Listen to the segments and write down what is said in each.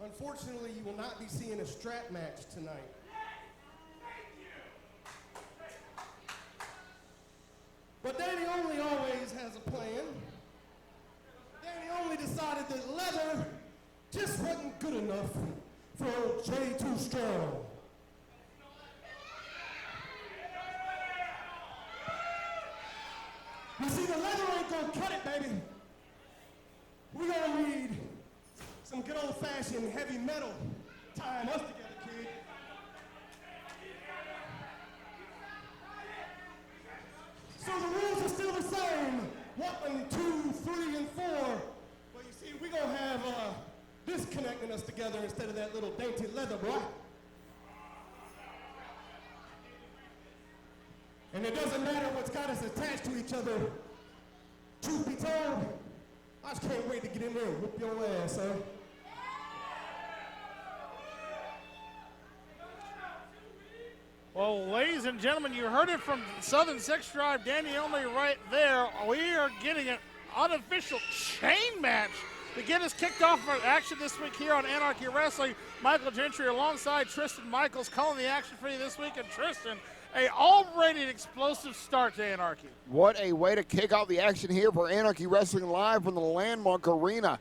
Unfortunately, you will not be seeing a strap match tonight. But Dany Only always has a plan. Dany Only decided that leather just wasn't good enough for old Jay Too Strong. You see, the leather ain't gonna cut it, baby. We gonna need some good old-fashioned heavy metal tying us together, kid. So the rules are still the same. 1, 2, 3, and 4. But you see, we're gonna have this connecting us together instead of that little dainty leather, boy. And it doesn't matter what's got us attached to each other. Truth be told, I just can't wait to get in there and whoop your ass, huh? Well, ladies and gentlemen, you heard it from Southern Sex Drive, Dany Only right there. We are getting an unofficial chain match to get us kicked off for action this week here on Anarchy Wrestling. Michael Gentry alongside Tristan Michaels calling the action for you this week. And Tristan, a already explosive start to Anarchy. What a way to kick off the action here for Anarchy Wrestling live from the Landmark Arena.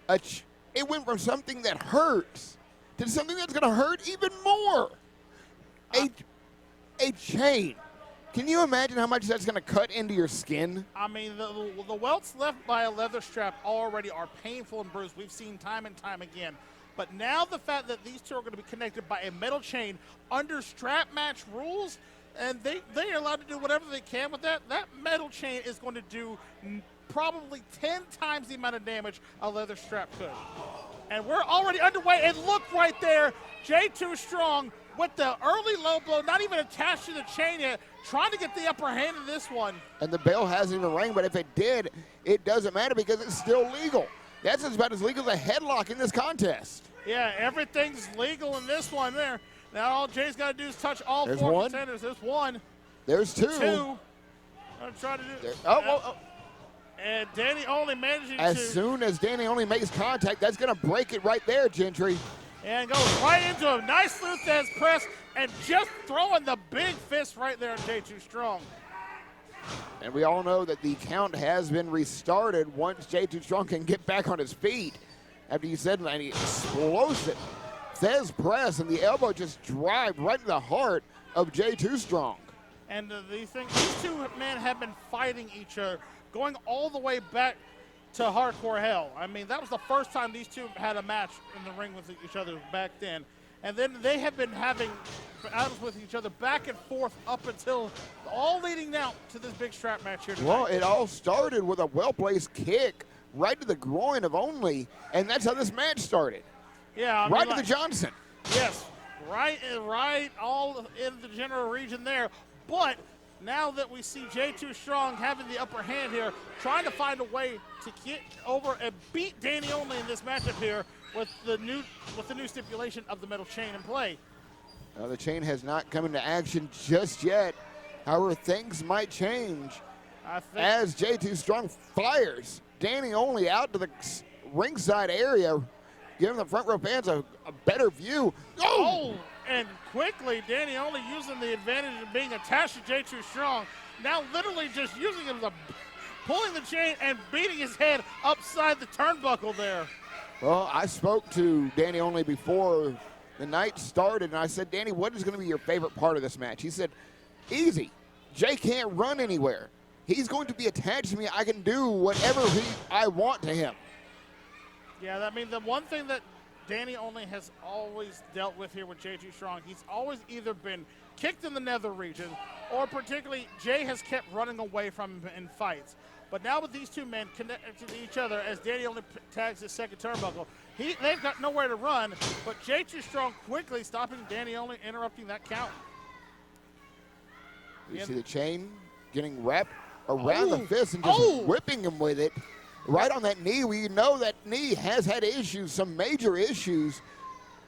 It went from something that hurts to something that's going to hurt even more. A chain. Can you imagine how much that's going to cut into your skin? I mean, the welts left by a leather strap already are painful and bruised. We've seen time and time again. But now the fact that these two are going to be connected by a metal chain under strap match rules, and they are allowed to do whatever they can with that, that metal chain is going to do probably 10 times the amount of damage a leather strap could. And we're already underway, and look right there, Jay Too Strong with the early low blow, not even attached to the chain yet, trying to get the upper hand in this one. And the bell hasn't even rang, but if it did, it doesn't matter because it's still legal. That's about as legal as a headlock in this contest. Yeah, everything's legal in this one there. Now all Jay's got to do is touch all There's four one. contenders. There's one. There's two. I'm trying to do there. Oh. And Dany Only managing as to. soon as Dany Only makes contact, that's going to break it right there, Gentry. And goes right into a nice Luthez press and just throwing the big fist right there at Jay Too Strong. And we all know that the count has been restarted once Jay Too Strong can get back on his feet after you said an explosive Thez press, and the elbow just drive right in the heart of Jay Too Strong. And these two men have been fighting each other, going all the way back to Hardcore Hell. I mean, that was the first time these two had a match in the ring with each other back then. And then they have been having battles with each other back and forth up until all leading now to this big strap match here tonight. Well, it all started with a well-placed kick right to the groin of Only, and that's how this match started. Yeah, right to the Johnston. Yes, right, all in the general region there. But now that we see Jay Too Strong having the upper hand here, trying to find a way to get over and beat Dany Only in this matchup here with the new stipulation of the metal chain in play. The chain has not come into action just yet. However, things might change as Jay Too Strong fires Dany Only out to the ringside area giving the front row fans a better view. Oh, and quickly, Dany Only using the advantage of being attached to J2 Strong. Now literally just using him to pulling the chain and beating his head upside the turnbuckle there. Well, I spoke to Dany Only before the night started, and I said, Dany, what is going to be your favorite part of this match? He said, easy. Jay can't run anywhere. He's going to be attached to me. I can do whatever I want to him. Yeah, I mean, the one thing that Dany Only has always dealt with here with J2 Strong, he's always either been kicked in the nether region, or particularly Jay has kept running away from him in fights. But now with these two men connected to each other, as Dany Only tags his second turnbuckle, they've got nowhere to run, but J2 Strong quickly stopping Dany Only, interrupting that count. You see the chain getting wrapped around the fist and just whipping him with it. Right on that knee. We know that knee has had issues, some major issues.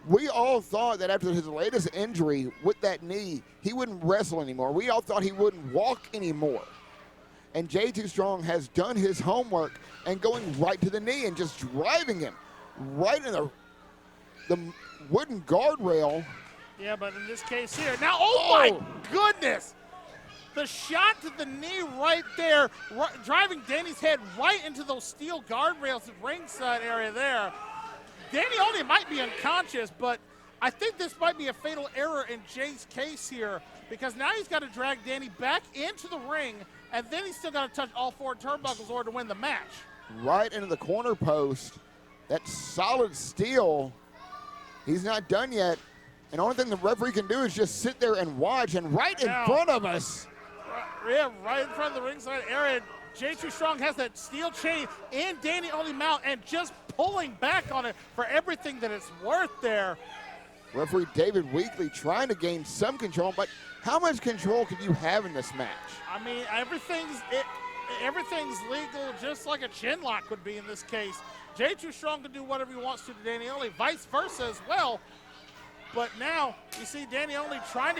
We all thought that after his latest injury with that knee, he wouldn't wrestle anymore. We all thought he wouldn't walk anymore. And J2 Strong has done his homework and going right to the knee and just driving him right in the wooden guardrail. Yeah, but in this case here, now, my goodness! The shot to the knee right there, driving Dany's head right into those steel guardrails at ringside area there. Dany Only might be unconscious, but I think this might be a fatal error in Jay's case here, because now he's got to drag Dany back into the ring, and then he's still got to touch all four turnbuckles in order to win the match. Right into the corner post. That solid steel. He's not done yet. And the only thing the referee can do is just sit there and watch, and right in front of us. Yeah, right in front of the ringside area. J2 Strong has that steel chain in Dany Only mount and just pulling back on it for everything that it's worth there. Referee David Weekley trying to gain some control, but how much control can you have in this match? I mean, everything's legal, just like a chin lock would be in this case. J2 Strong can do whatever he wants to Dany Only, vice versa as well. But now you see Dany Only trying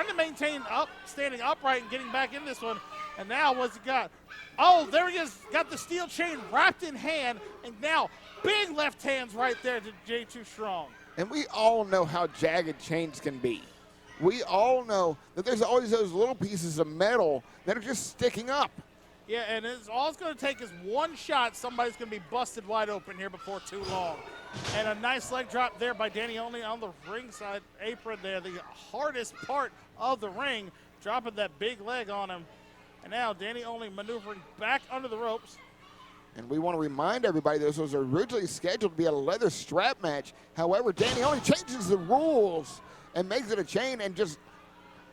to maintain standing upright and getting back in this one. And now what's he got? Oh, there he is. Got the steel chain wrapped in hand. And now big left hands right there to J2 Strong. And we all know how jagged chains can be. We all know that there's always those little pieces of metal that are just sticking up. Yeah, and all it's going to take is one shot. Somebody's going to be busted wide open here before too long. And a nice leg drop there by Dany Only on the ringside apron there, the hardest part of the ring, dropping that big leg on him. And now Dany Only maneuvering back under the ropes. And we want to remind everybody this was originally scheduled to be a leather strap match. However, Dany Only changes the rules and makes it a chain and just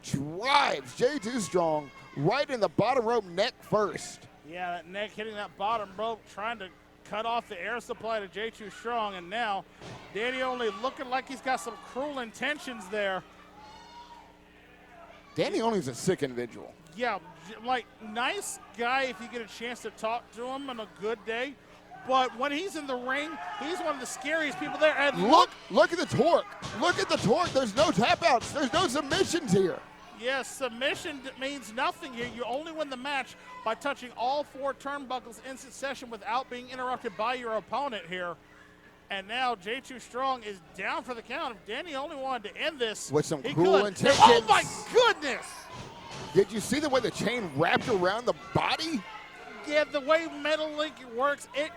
drives J2 Strong right in the bottom rope neck first. Yeah, that neck hitting that bottom rope, trying to cut off the air supply to J2 Strong. And now Dany Only looking like he's got some cruel intentions there. Dany Only's a sick individual. Yeah, like, nice guy if you get a chance to talk to him on a good day. But when he's in the ring, he's one of the scariest people there. And look at the torque. Look at the torque. There's no tap outs. There's no submissions here. Yes, submission means nothing here. You only win the match by touching all four turnbuckles in succession without being interrupted by your opponent here. And now J2 Strong is down for the count. If Dany Only wanted to end this, with some cruel intentions. Oh my goodness! Did you see the way the chain wrapped around the body? Yeah, the way Metal Link works, it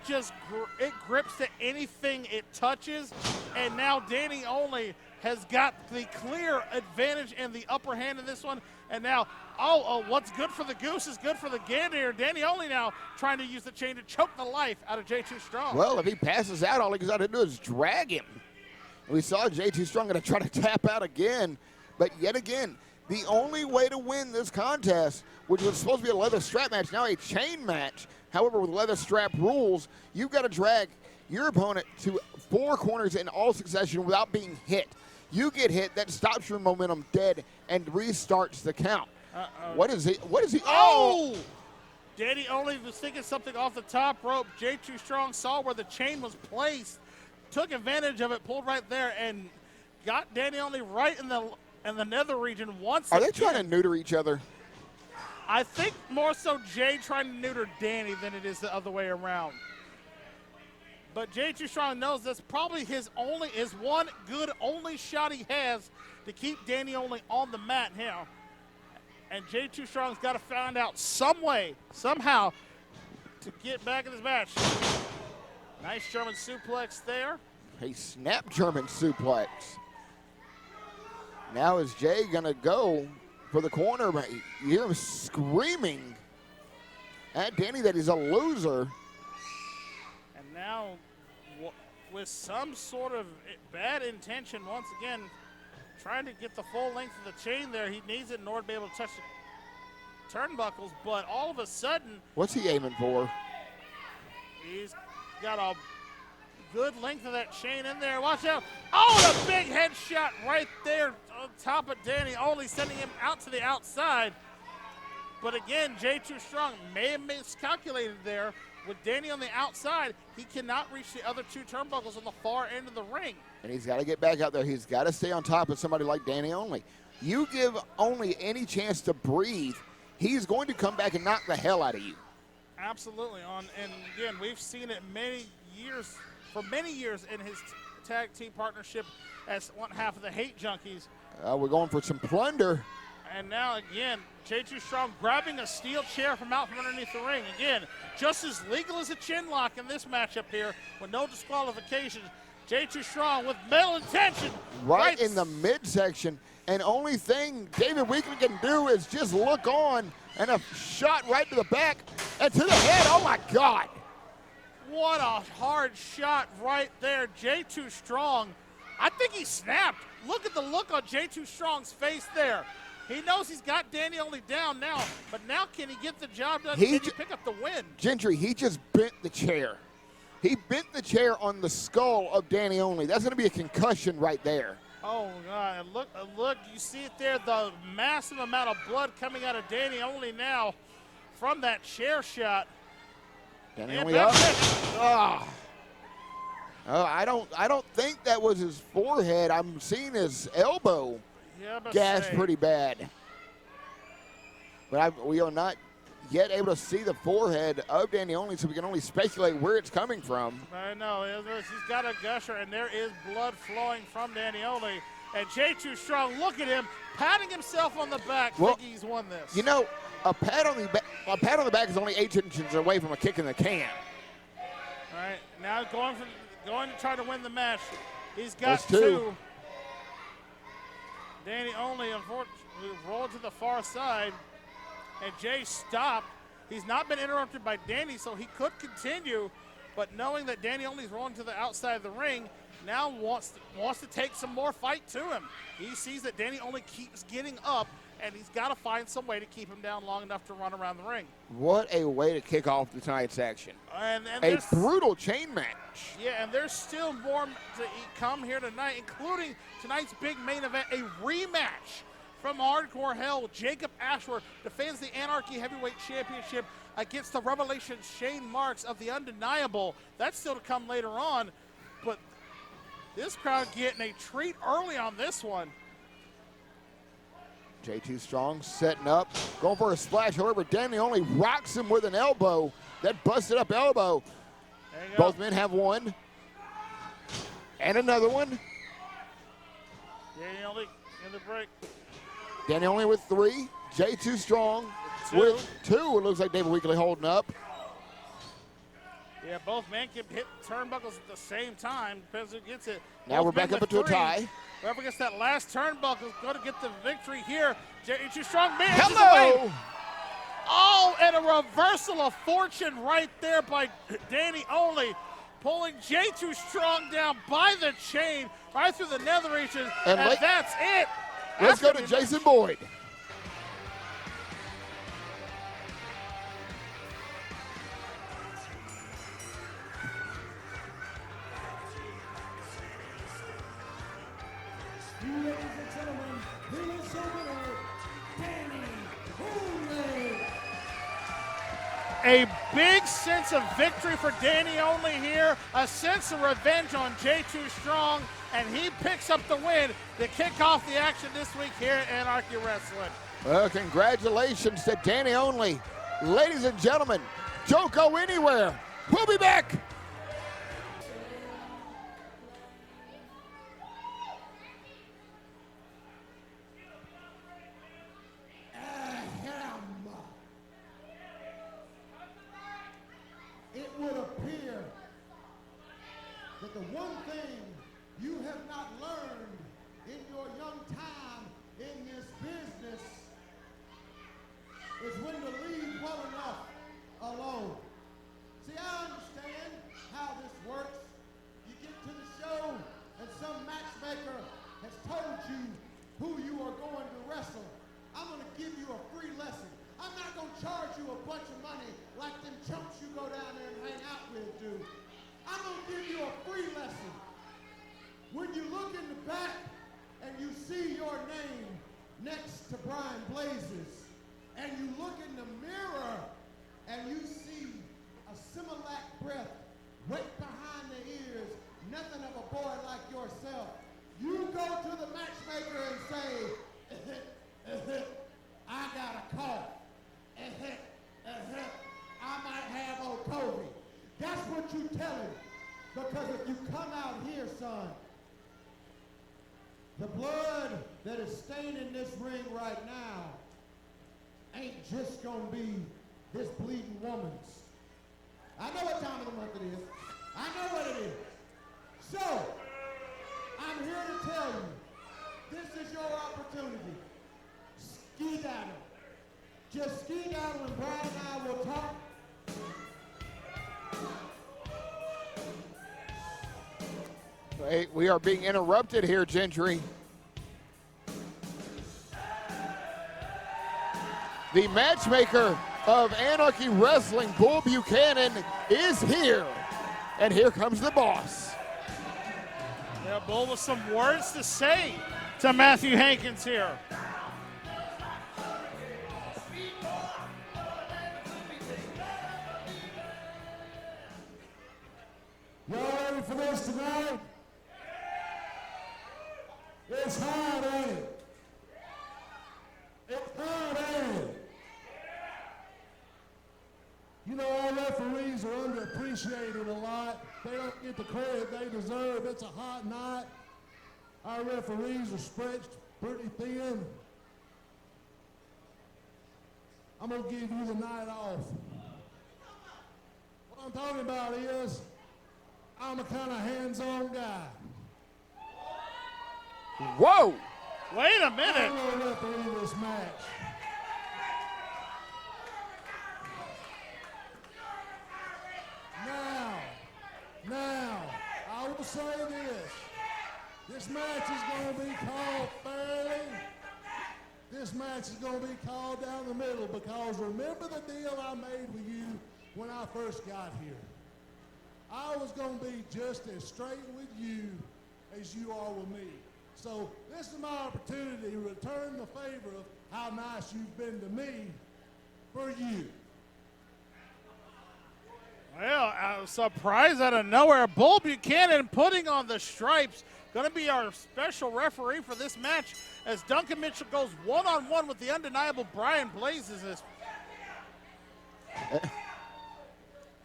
grips to anything it touches. And now Dany Only has got the clear advantage and the upper hand in this one. And now, what's good for the goose is good for the gander here. Dany Only now trying to use the chain to choke the life out of J2 Strong. Well, if he passes out, all he's got to do is drag him. We saw J2 Strong going to try to tap out again. But yet again, the only way to win this contest, which was supposed to be a leather strap match, now a chain match. However, with leather strap rules, you've got to drag your opponent to four corners in all succession without being hit. You get hit, that stops your momentum dead and restarts the count. What is he? Oh! Dany Only was thinking something off the top rope. J2 Strong saw where the chain was placed, took advantage of it, pulled right there, and got Dany Only right in the nether region once again. Are they trying to neuter each other? I think more so Jay trying to neuter Dany than it is the other way around. But Jay Too Strong knows that's probably his one good only shot he has to keep Dany Only on the mat now. And Jay Too Strong's got to find out some way, somehow, to get back in this match. Nice German suplex there. A snap German suplex. Now is Jay gonna go for the corner? You hear him screaming at Dany that he's a loser. And now, with some sort of bad intention, once again, trying to get the full length of the chain there. He needs it in order to be able to touch the turnbuckles, but all of a sudden... What's he aiming for? He's got a good length of that chain in there. Watch out. Oh, the big headshot right there on top of Dany Only, sending him out to the outside. But again, Jay Too Strong may have miscalculated there. With Dany on the outside, he cannot reach the other two turnbuckles on the far end of the ring. And he's got to get back out there. He's got to stay on top of somebody like Dany Only. You give Only any chance to breathe, he's going to come back and knock the hell out of you. Absolutely. And again, we've seen it for many years in his tag team partnership as one half of the Hate Junkies. We're going for some plunder. And now again, Jay Too Strong grabbing a steel chair from out from underneath the ring. Again, just as legal as a chin lock in this matchup here with no disqualifications. Jay Too Strong with metal intention. Right in the midsection. And only thing David Weekly can do is just look on, and a shot right to the back and to the head. Oh my God. What a hard shot right there. Jay Too Strong, I think he snapped. Look at the look on Jay Too Strong's face there. He knows he's got Dany Only down now, but now can he get the job done? Can he pick up the win? Gentry, he just bent the chair. He bent the chair on the skull of Dany Only. That's going to be a concussion right there. Oh, God. Look, you see it there, the massive amount of blood coming out of Dany Only now from that chair shot. Dany Only up. Oh, I don't think that was his forehead. I'm seeing his elbow. Gashed pretty bad. But we are not yet able to see the forehead of Dany Only, so we can only speculate where it's coming from. I know. He's got a gusher, and there is blood flowing from Dany Only. And Jay Too Strong, look at him, patting himself on the back, thinking he's won this. You know, a pat on the back is only 8 inches away from a kick in the can. All right, now going to try to win the match. He's got two. Dany Only, unfortunately, rolled to the far side, and Jay stopped. He's not been interrupted by Dany, so he could continue, but knowing that Dany Only's rolling to the outside of the ring, now wants to take some more fight to him. He sees that Dany Only keeps getting up, and he's got to find some way to keep him down long enough to run around the ring. What a way to kick off tonight's action. And a brutal chain match. Yeah, and there's still more to come here tonight, including tonight's big main event, a rematch from Hardcore Hell. Jacob Ashworth defends the Anarchy Heavyweight Championship against the Revelation Shane Marks of the Undeniable. That's still to come later on, but this crowd getting a treat early on this one. Jay Too Strong setting up, going for a splash. However, Dany Only rocks him with an elbow. That busted up elbow. Both men have one. And another one. Dany Only in the break. Dany Only with 3. Jay Too Strong with 2. It looks like David Weekly holding up. Yeah, both men can hit turnbuckles at the same time. Depends who gets it. Now we're back up into a tie. Whoever gets that last turnbuckle is going to get the victory here. Jay Too Strong manages away. Oh, and a reversal of fortune right there by Dany Only, pulling Jay Too Strong down by the chain right through the nether regions, and that's it. Let's go to Jason Boyd. Ladies and gentlemen, here is your winner, Dany Only. A big sense of victory for Dany Only here, a sense of revenge on Jay Too Strong, and he picks up the win to kick off the action this week here at Anarchy Wrestling. Well, congratulations to Dany Only. Ladies and gentlemen, don't go anywhere. We'll be back. thing you have not learned in your young time in this business is when to leave well enough alone. See, I understand how this works. You get to the show and some matchmaker has told you who you are going to wrestle. I'm going to give you a free lesson. I'm not going to charge you a bunch of money like them chumps you go down there and hang out with do. I'm going to give you a free lesson. When you look in the back and you see your name next to Brian Blazes, and you look in the mirror and you see a Similac breath wet behind the ears, nothing of a boy like yourself, you go to the matchmaker and say, I got a cough. I might have old COVID. That's what you tell him. Because if you come out here, son, the blood that is staining this ring right now ain't just gonna be this bleeding woman's. I know what time of the month it is. I know what it is. So, I'm here to tell you, this is your opportunity. Skedaddle. Just skedaddle and Brian and I will talk. Wait, we are being interrupted here, Gentry. The matchmaker of Anarchy Wrestling, Bull Buchanan, is here. And here comes the boss. Yeah, Bull with some words to say to Matthew Hankins here. Y'all ready for this tonight? It's hard, ain't it? It's hard, ain't it? You know, our referees are underappreciated a lot. They don't get the credit they deserve. It's a hot night. Our referees are stretched pretty thin. I'm going to give you the night off. What I'm talking about is I'm a kind of hands-on guy. Whoa! Wait a minute. I'm going to referee this match. Now, I will say this. This match is going to be called fairly. This match is going to be called down the middle because remember the deal I made with you when I first got here. I was going to be just as straight with you as you are with me. So this is my opportunity to return the favor of how nice you've been to me for you. Well, a surprise out of nowhere. Bull Buchanan putting on the stripes. Going to be our special referee for this match as Duncan Mitchell goes one-on-one with the undeniable Brian Blazes.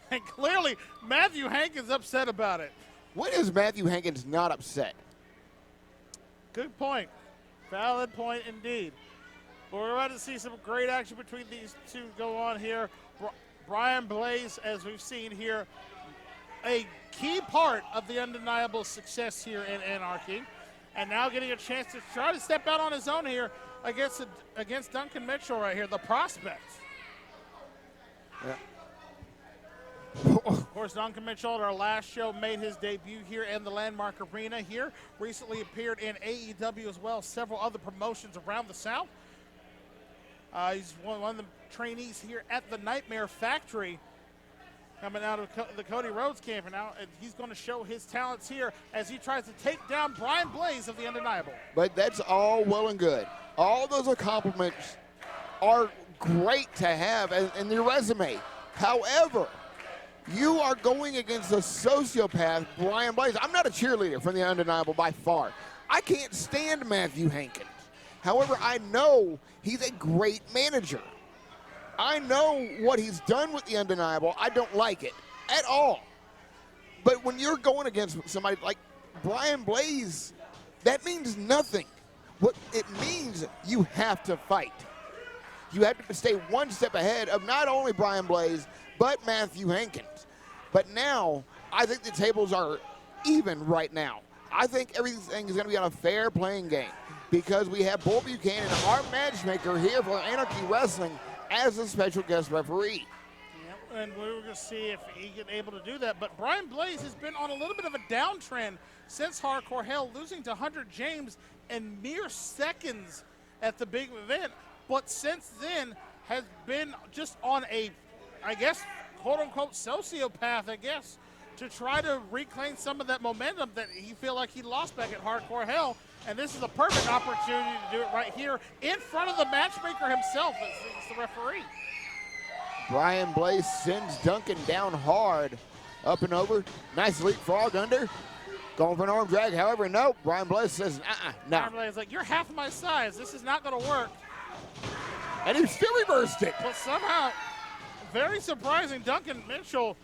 And clearly, Matthew Hankins upset about it. When is Matthew Hankins not upset? Good point. Valid point indeed. But we're about to see some great action between these two go on here. Brian Blaze, as we've seen here, a key part of the undeniable success here in Anarchy. And now getting a chance to try to step out on his own here against Duncan Mitchell right here, the prospect. Yeah. Of course, Duncan Mitchell at our last show made his debut here in the Landmark Arena here. Recently appeared in AEW as well, several other promotions around the South. He's one of the trainees here at the Nightmare Factory coming out of the Cody Rhodes camp. And now he's going to show his talents here as he tries to take down Brian Blaze of the Undeniable. But that's all well and good. All those accomplishments are great to have in your resume. However, you are going against a sociopath, Brian Blaze. I'm not a cheerleader from the Undeniable by far. I can't stand Matthew Hankins. However, I know he's a great manager. I know what he's done with the Undeniable. I don't like it at all. But when you're going against somebody like Brian Blaze, that means nothing. What it means, you have to fight. You have to stay one step ahead of not only Brian Blaze, but Matthew Hankins. But now, I think the tables are even right now. I think everything is going to be on a fair playing game because we have Bull Buchanan, our matchmaker here for Anarchy Wrestling, as a special guest referee. Yep, and we were going to see if he can able to do that. But Brian Blaze has been on a little bit of a downtrend since Hardcore Hell, losing to Hunter James in mere seconds at the big event. But since then has been just on a, I guess, quote-unquote sociopath, I guess, to try to reclaim some of that momentum that he feel like he lost back at Hardcore Hell. And this is a perfect opportunity to do it right here in front of the matchmaker himself as the referee. Brian Blaze sends Duncan down hard, up and over. Nice leapfrog under. Going for an arm drag, however, no. Brian Blaze says, no. Brian Blaze is like, you're half my size. This is not going to work. And he still reversed it. But somehow, very surprising, Duncan Mitchell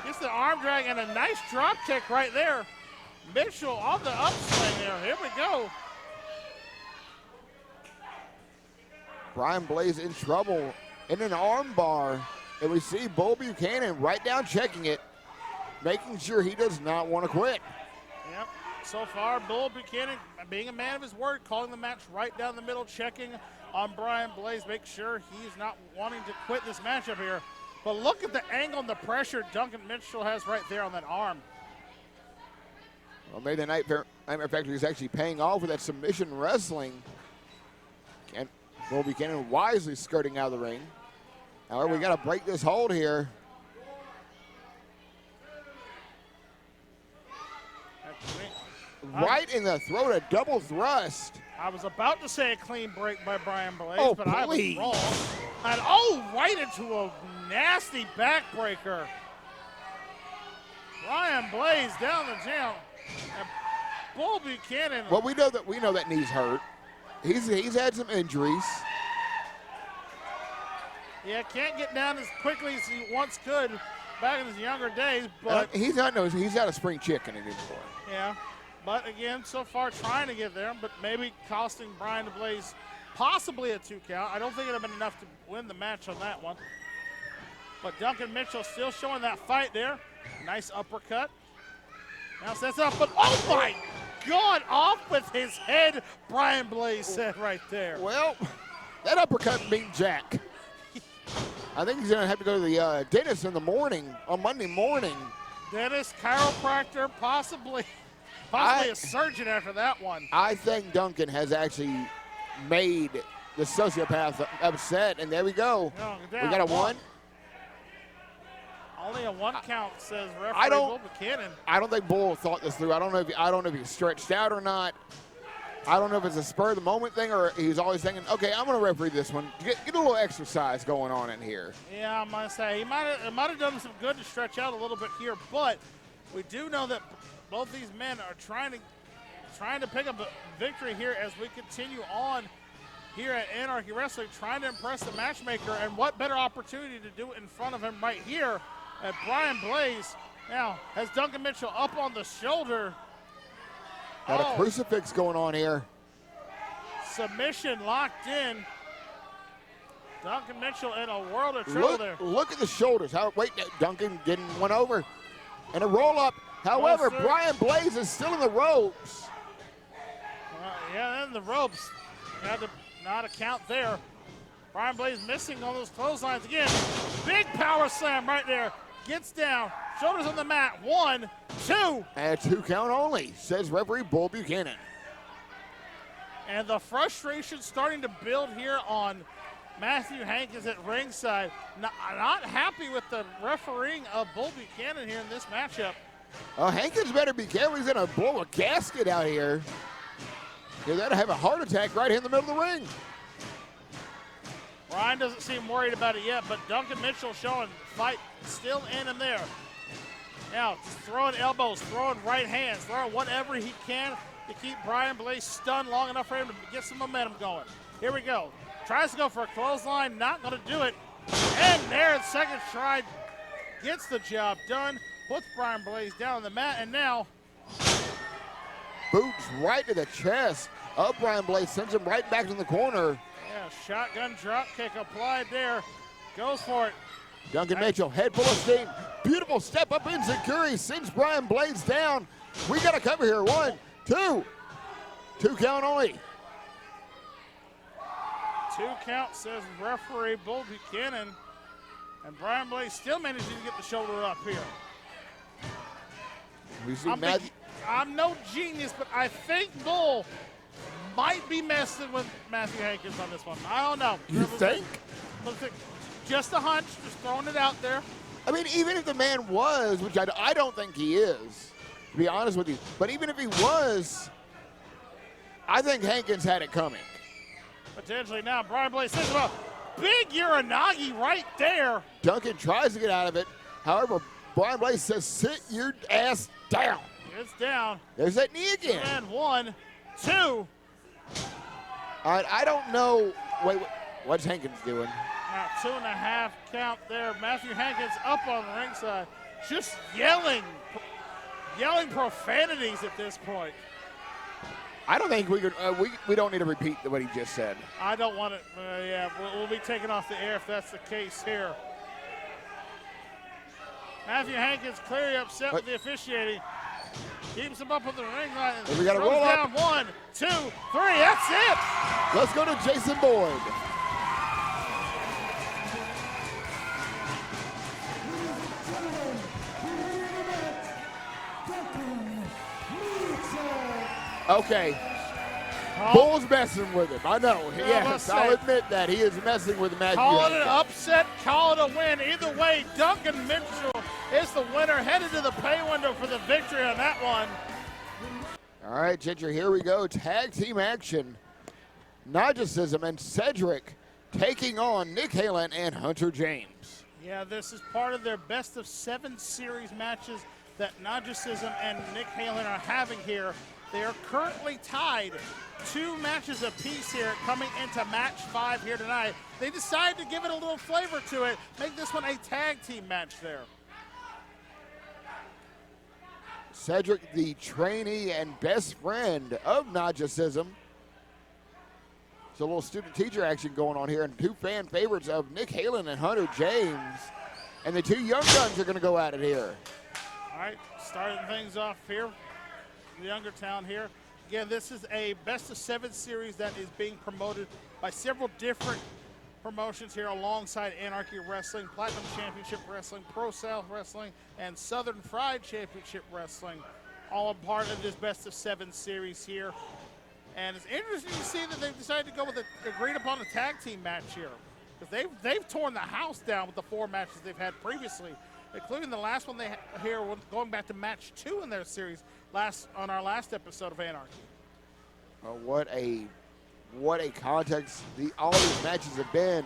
gets the arm drag and a nice drop kick right there. Mitchell on the upswing there. Here we go. Brian Blaze in trouble in an arm bar. And we see Bull Buchanan right down checking it, making sure he does not want to quit. Yep. So far, Bull Buchanan, being a man of his word, calling the match right down the middle, checking on Brian Blaze, make sure he's not wanting to quit this matchup here. But look at the angle and the pressure Duncan Mitchell has right there on that arm. Well, maybe the Nightmare Factory is actually paying off with that submission wrestling. And Bull Buchanan wisely skirting out of the ring. However, we got to break this hold here. Right in the throat, a double thrust. I was about to say a clean break by Brian Blaze, Oh, but I was please. wrong. And right into a nasty backbreaker. Brian Blaze down the jam. And Bull Buchanan. Well, we know that knee's hurt. He's had some injuries. Yeah, can't get down as quickly as he once could back in his younger days, but He's not a spring chicken anymore. yeah. But again, so far trying to get there, but maybe costing Brian Blaze possibly a 2 count. I don't think it would have been enough to win the match on that one. But Duncan Mitchell still showing that fight there. Nice uppercut. Now sets up, but oh my God, off with his head, Brian Blaze said right there. Well, that uppercut beat Jack. I think he's going to have to go to the dentist in the morning, on Monday morning. Dentist, chiropractor, possibly a surgeon after that one. I think Duncan has actually made the sociopath upset, and there we go. No, We got a one. Only a 1 count, says referee Bull Buchanan. I don't think Bull thought this through. I don't know if he stretched out or not. I don't know if it's a spur of the moment thing or he's always thinking, okay, I'm going to referee this one. Get a little exercise going on in here. Yeah, I might say it might have done some good to stretch out a little bit here, but we do know that both these men are trying to pick up a victory here as we continue on here at Anarchy Wrestling, trying to impress the matchmaker, and what better opportunity to do it in front of him right here at Brian Blaze. Now, has Duncan Mitchell up on the shoulder. Got a crucifix going on here. Submission locked in. Duncan Mitchell in a world of trouble there. Look at the shoulders. Duncan getting one over. And a roll up. However, Brian Blaze is still in the ropes. Yeah, in the ropes. Had to not a count there. Brian Blaze missing on those clotheslines again. Big power slam right there. Gets down. Shoulders on the mat. 1, 2. And a 2 count only, says referee Bull Buchanan. And the frustration starting to build here on Matthew Hankins at ringside. Not happy with the refereeing of Bull Buchanan here in this matchup. Hankins better be careful. He's going to blow a gasket out here. He's going to have a heart attack right here in the middle of the ring. Ryan doesn't seem worried about it yet, but Duncan Mitchell showing fight still in him there. Now, just throwing elbows, throwing right hands, throwing whatever he can to keep Brian Blaze stunned long enough for him to get some momentum going. Here we go. Tries to go for a clothesline, not going to do it. And there, second try, gets the job done. Puts Brian Blaze down on the mat, and now boots right to the chest of Brian Blaze, sends him right back in the corner. yeah, shotgun drop kick applied there. Goes for it. Duncan Mitchell, head full of steam, beautiful step up in Security, sends Brian Blades down. We got to cover here. 1, 2. 2 count only. 2 count, says referee Bull Buchanan. And Brian Blades still managing to get the shoulder up here. We see Matthew. I'm no genius, but I think Bull might be messing with Matthew Hankins on this one. I don't know. You think? Just a hunch, just throwing it out there. I mean, even if the man was, which I don't think he is, to be honest with you, but even if he was, I think Hankins had it coming. Potentially now, Brian Blades says about big Uranagi right there. Duncan tries to get out of it. However, Brian Blades says, sit your ass down. It's down. There's that knee again. And 1, 2. All right, I don't know. Wait, what's Hankins doing? Now 2.5 count there. Matthew Hankins up on the ringside, just yelling profanities at this point. I don't think we could. We don't need to repeat what he just said. I don't want it. Yeah, we'll be taken off the air if that's the case here. Matthew Hankins clearly upset with the officiating. Keeps him up on the ring line. We got to roll down. up. 1, 2, 3. That's it. Let's go to Jason Boyd. Okay. Bull's messing with him. I know. Yes, I'll admit that. He is messing with Matthew. Call it an upset, call it a win. Either way, Duncan Mitchell is the winner, headed to the pay window for the victory on that one. All right, Ginger, here we go. Tag team action. Najasism and Cedric taking on Nick Halen and Hunter James. Yeah, this is part of their best of 7 series matches that Najasism and Nick Halen are having here. They are currently tied 2 matches apiece here coming into match 5 here tonight. They decided to give it a little flavor to it, make this one a tag team match there. Cedric, the trainee and best friend of Najasism. So a little student-teacher action going on here, and 2 fan favorites of Nick Halen and Hunter James. And the 2 young guns are going to go at it here. All right, starting things off here in the younger town here. Again, this is a best of 7 series that is being promoted by several different promotions here alongside Anarchy Wrestling, Platinum Championship Wrestling, Pro South Wrestling, and Southern Fried Championship Wrestling, all a part of this best of 7 series here. And it's interesting to see that they've decided to go with agreed upon a tag team match here, because they've torn the house down with the 4 matches they've had previously, including the last one they had here, going back to match 2 in their series on our last episode of Anarchy. What a context all these matches have been.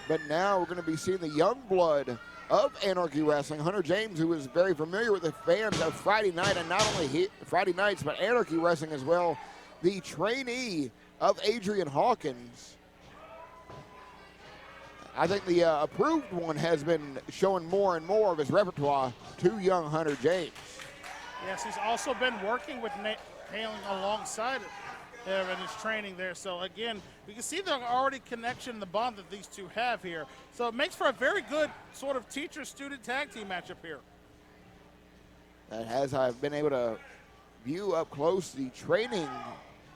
But now we're going to be seeing the young blood of Anarchy Wrestling, Hunter James, who is very familiar with the fans of Friday night, and not only Friday nights, but Anarchy Wrestling as well. The trainee of Adrian Hawkins. I think the approved one has been showing more and more of his repertoire to young Hunter James. Yes, he's also been working with Halen alongside him in his training there. So again, we can see the already connection, the bond that these 2 have here. So it makes for a very good sort of teacher-student tag team matchup here. And as I've been able to view up close the training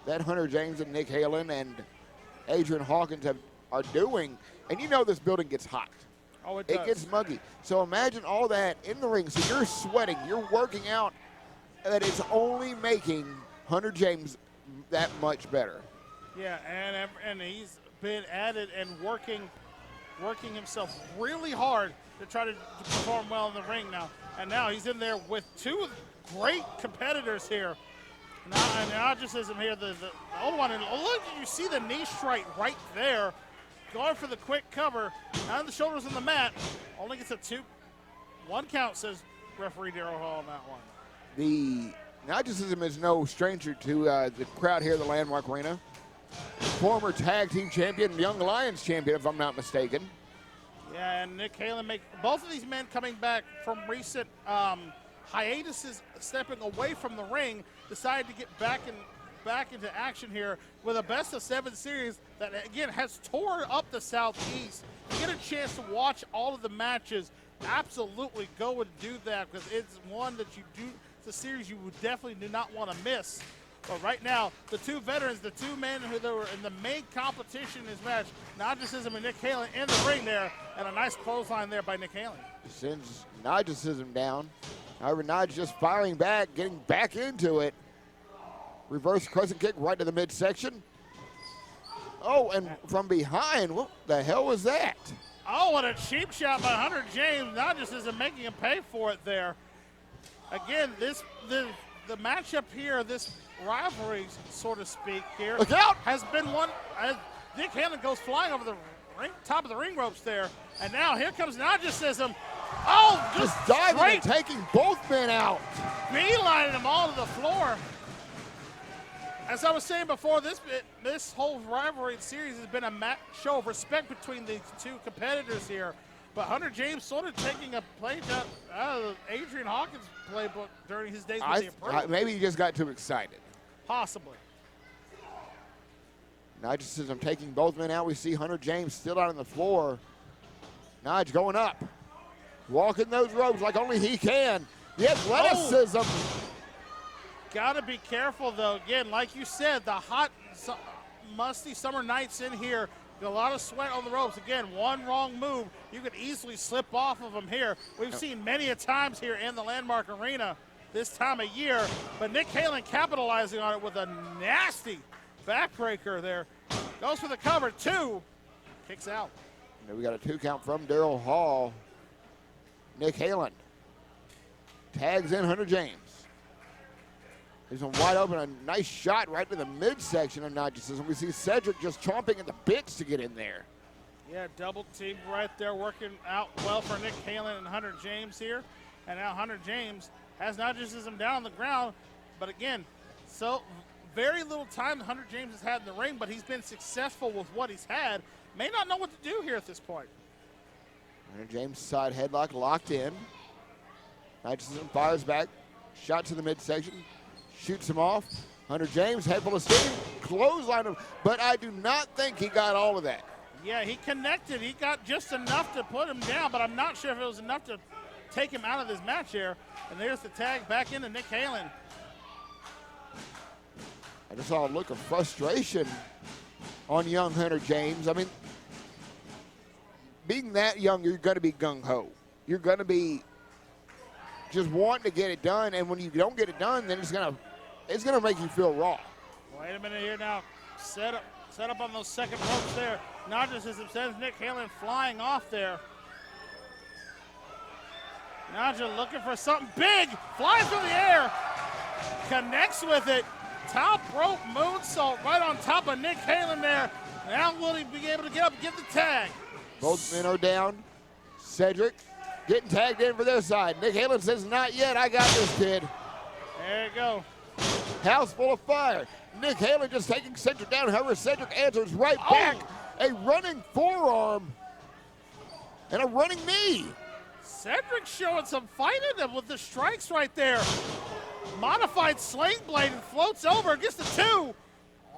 that Hunter James and Nick Halen and Adrian Hawkins are doing, and you know this building gets hot. Oh, it does. It gets muggy. So imagine all that in the ring. So you're sweating, you're working out, that it's only making Hunter James that much better. Yeah, and he's been at it and working himself really hard to try to perform well in the ring now. And now he's in there with 2 great competitors here. Now Najasism here, the old one. And look, you see the knee strike right there. Going for the quick cover. Now the shoulders on the mat. Only gets a 1 count, says referee Darryl Hall on that one. The Najasism is no stranger to the crowd here at the Landmark Arena. Former tag team champion, Young Lions champion, if I'm not mistaken. Yeah, and Nick Halen both of these men coming back from recent hiatuses, stepping away from the ring, decided to get back back into action here with a best-of-7 series that, again, has torn up the Southeast. You get a chance to watch all of the matches, absolutely go and do that because it's one that you do. It's a series you would definitely do not want to miss. But right now, the two veterans, the two men who were in the main competition in this match, Najasism and Nick Halen in the ring there, and a nice clothesline there by Nick Halen. Sends Najasism down. However, Naj just firing back, getting back into it. Reverse crescent kick right to the midsection. Oh, and from behind, what the hell was that? Oh, what a cheap shot by Hunter James. Najasism making him pay for it there. Again, the matchup here, this rivalry, so to speak, here, look out, has been one. Nick Halen goes flying over the top of the ring ropes there, and now here comes Najasism. Oh, just diving and taking both men out. Beelining them all to the floor. As I was saying before, this whole rivalry series has been a show of respect between the two competitors here. But Hunter James sort of taking a play out of Adrian Hawkins' playbook during his days with the Improvement. Maybe he just got too excited. Possibly. Najasism taking both men out. We see Hunter James still out on the floor. Naj going up. Walking those ropes like only he can. The athleticism. Got to be careful, though. Again, like you said, the hot, musty summer nights in here. A lot of sweat on the ropes. Again, one wrong move, you could easily slip off of them here. We've seen many a times here in the Landmark Arena this time of year, but Nick Halen capitalizing on it with a nasty backbreaker there. Goes for the cover, 2, kicks out. And we got a 2 count from Darryl Hall. Nick Halen tags in Hunter James. He's on wide open, a nice shot right to the midsection of Najasism. We see Cedric just chomping at the bits to get in there. Yeah, double team right there, working out well for Nick Halen and Hunter James here. And now Hunter James has Najasism down on the ground. But again, so very little time Hunter James has had in the ring, but he's been successful with what he's had. May not know what to do here at this point. Hunter James side headlock locked in. Najasism fires back, shot to the midsection. Shoots him off. Hunter James, head full of steam, clothesline him, but I do not think he got all of that. Yeah, he connected. He got just enough to put him down, but I'm not sure if it was enough to take him out of this match here. And there's the tag back into Nick Halen. I just saw a look of frustration on young Hunter James. I mean, being that young, you're going to be gung-ho. You're going to be just wanting to get it done, and when you don't get it done, then it's gonna make you feel raw. Wait a minute here now. Set up on those second ropes there. Najasism sends Nick Halen flying off there. Naja looking for something big. Flies through the air. Connects with it. Top rope moonsault right on top of Nick Halen there. Now will he be able to get up and get the tag? Both men are down. Cedric getting tagged in for their side. Nick Halen says, not yet, I got this, kid. There you go. House full of fire. Nick Halen just taking Cedric down. However, Cedric answers right back. A running forearm and a running knee. Cedric showing some fight in him with the strikes right there. Modified sling blade and floats over, gets the 2.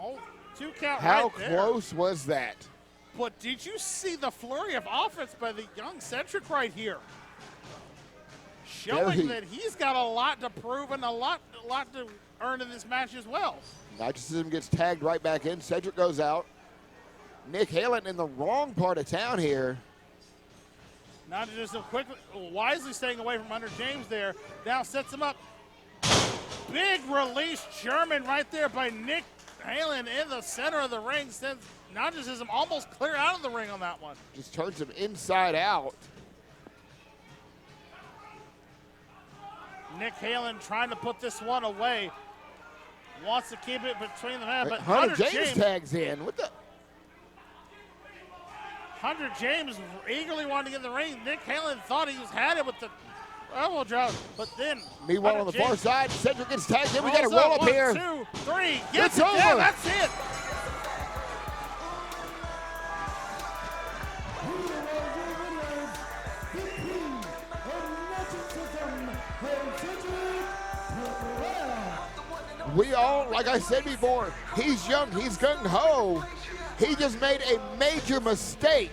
Oh, 2 count How right there. How close was that? But did you see the flurry of offense by the young Cedric right here? Showing that he's got a lot to prove and a lot to earn in this match as well. Najasism gets tagged right back in. Cedric goes out. Nick Halen in the wrong part of town here. Najasism quickly, wisely staying away from Hunter James there. Now sets him up. Big release German right there by Nick Halen in the center of the ring. Sends Najasism almost clear out of the ring on that one. Just turns him inside out. Nick Halen trying to put this one away. Wants to keep it between the men, but Hunter James tags in. What the? Hunter James eagerly wanted to get in the ring. Nick Halen thought he had it with the elbow drop, but then meanwhile on the far side, Cedric gets tagged in. We got to roll up here. 1, 2, 3. Gets it's it over. down. That's it. We all, like I said before, he's young, he's gung-ho. He just made a major mistake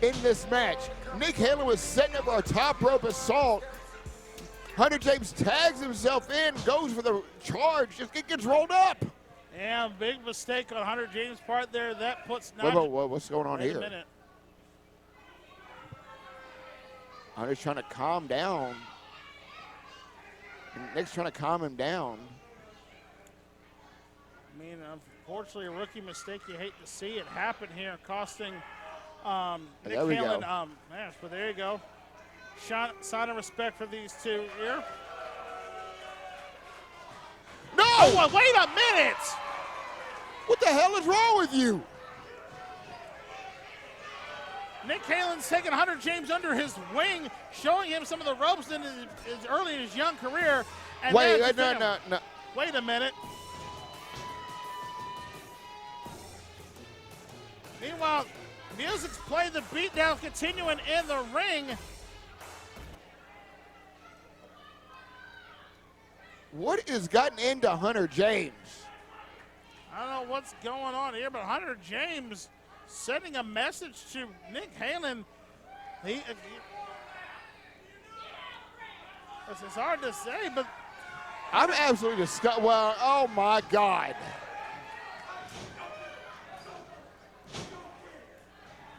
in this match. Nick Halen was setting up for a top rope assault. Hunter James tags himself in, goes for the charge, just gets rolled up. Yeah, big mistake on Hunter James' part there. That puts what's going on Wait here? a minute. Hunter's trying to calm down. Nick's trying to calm him down. I mean, unfortunately, a rookie mistake. You hate to see it happen here, costing Nick there we Halen go. match. But there you go. Sign of respect for these two here. No! Oh, wait a minute! What the hell is wrong with you? Nick Halen's taking Hunter James under his wing, showing him some of the ropes in early in his young career. And Wait, no. no. Wait a minute. Meanwhile, music's playing, the beatdown continuing in the ring. What has gotten into Hunter James? I don't know what's going on here, but Hunter James sending a message to Nick Halen. It's hard to say, but I'm absolutely disgusted. Well, oh my God.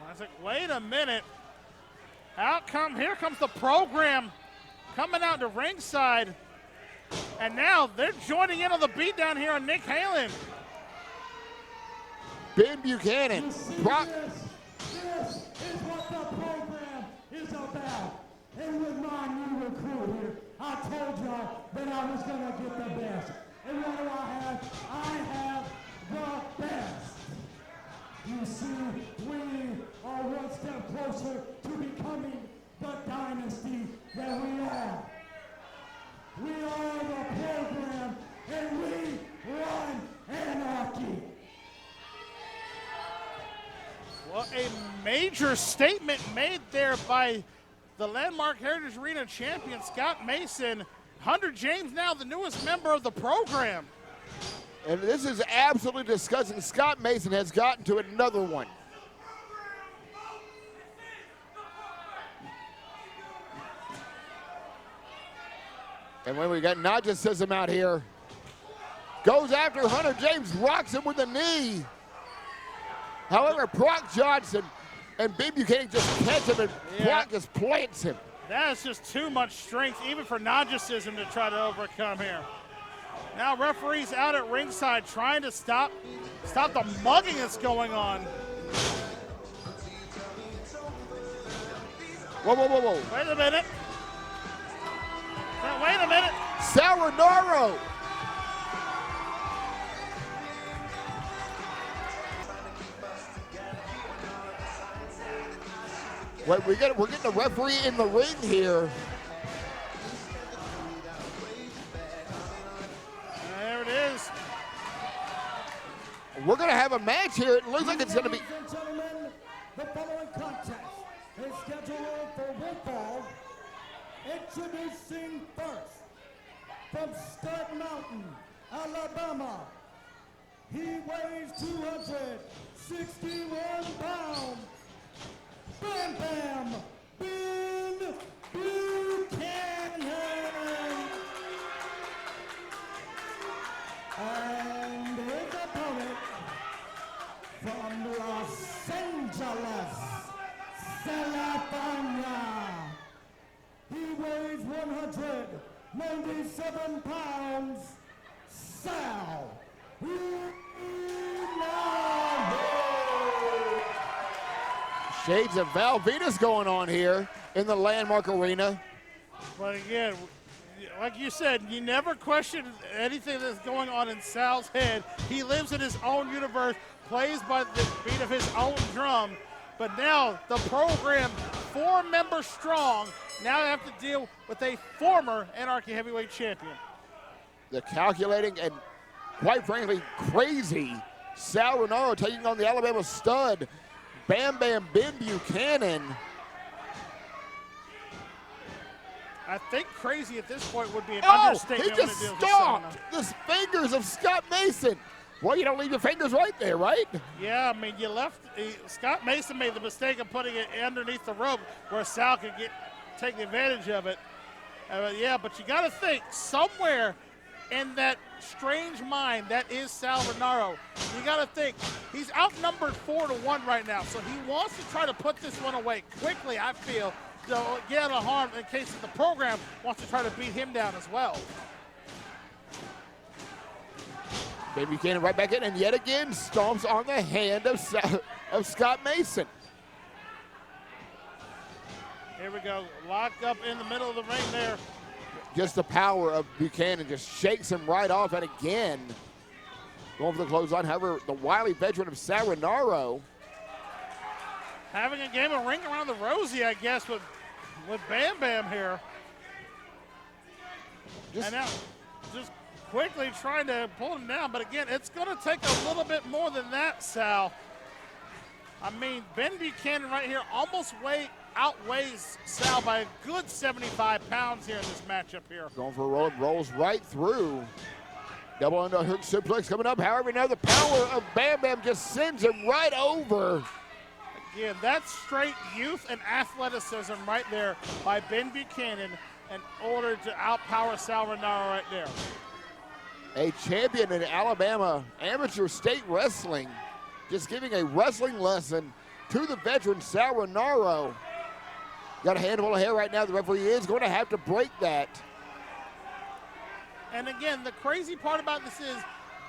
I was like, wait a minute. Here comes the program coming out to ringside. And now they're joining in on the beatdown here on Nick Halen. Ben Buchanan. Proc. This is what the program is about. And with my new recruit here, I told y'all that I was going to get the best. And what do I have? I have the best. You see, we are one step closer to becoming the dynasty that we are. We are the program, and we run Anarchy. Well, a major statement made there by the Landmark Heritage Arena champion, Scott Mason. Hunter James now the newest member of the program. And this is absolutely disgusting. Scott Mason has gotten to another one. And when we got Najasism out here, goes after Hunter James, rocks him with a knee. However, Proc Johnston and Ben Buchanan just catch him, and Proc just plants him. That is just too much strength, even for Najasism to try to overcome here. Now referees out at ringside trying to stop the mugging that's going on. Whoa. Wait a minute. Now, wait a minute. Sal Rinuaro. Wait, we're getting a referee in the ring here. There it is. We're going to have a match here. It looks like it's going to be. Ladies and gentlemen, the following contest is scheduled for one fall. Introducing first, from Stud Mountain, Alabama, he weighs 261 pounds. Bam Bam Ben Buchanan. And his opponent from Los Angeles, California. He weighs 197 pounds. Sal Rinuaro. Shades of Val Venus going on here in the Landmark Arena. But again, like you said, you never question anything that's going on in Sal's head. He lives in his own universe, plays by the beat of his own drum. But now the program, 4 members strong, now have to deal with a former Anarchy heavyweight champion. The calculating and, quite frankly, crazy Sal Rinuaro taking on the Alabama stud, Bam Bam Ben Buchanan. I think crazy at this point would be an Oh, understatement. he just stomped the fingers of Scott Mason. Well, you don't leave your fingers right there, right? Yeah, I mean, you left. Scott Mason made the mistake of putting it underneath the rope where Sal could take advantage of it. Yeah, but you got to think somewhere in that strange mind that is Sal Rinuaro. You got to think he's outnumbered 4-1 right now, so he wants to try to put this one away quickly. I feel to get out of harm in case the program wants to try to beat him down as well. Maybe Buchanan right back in, and yet again stomps on the hand of Scott Mason. Here we go, locked up in the middle of the ring there. Just the power of Buchanan just shakes him right off, and again, going for the clothesline. However, the wily veteran of Sal Rinuaro having a game of ring around the rosy, I guess, with Bam Bam here. And now, just quickly trying to pull him down, but again, it's going to take a little bit more than that, Sal. I mean, Ben Buchanan right here almost outweighs Sal by a good 75 pounds here in this matchup here. Going for a roll, rolls right through. Double underhook suplex coming up. However, now the power of Bam Bam just sends him right over. Again, that's straight youth and athleticism right there by Ben Buchanan in order to outpower Sal Rinuaro right there. A champion in Alabama amateur state wrestling, just giving a wrestling lesson to the veteran Sal Rinuaro. Got a handful of hair right now. The referee is going to have to break that. And again, the crazy part about this is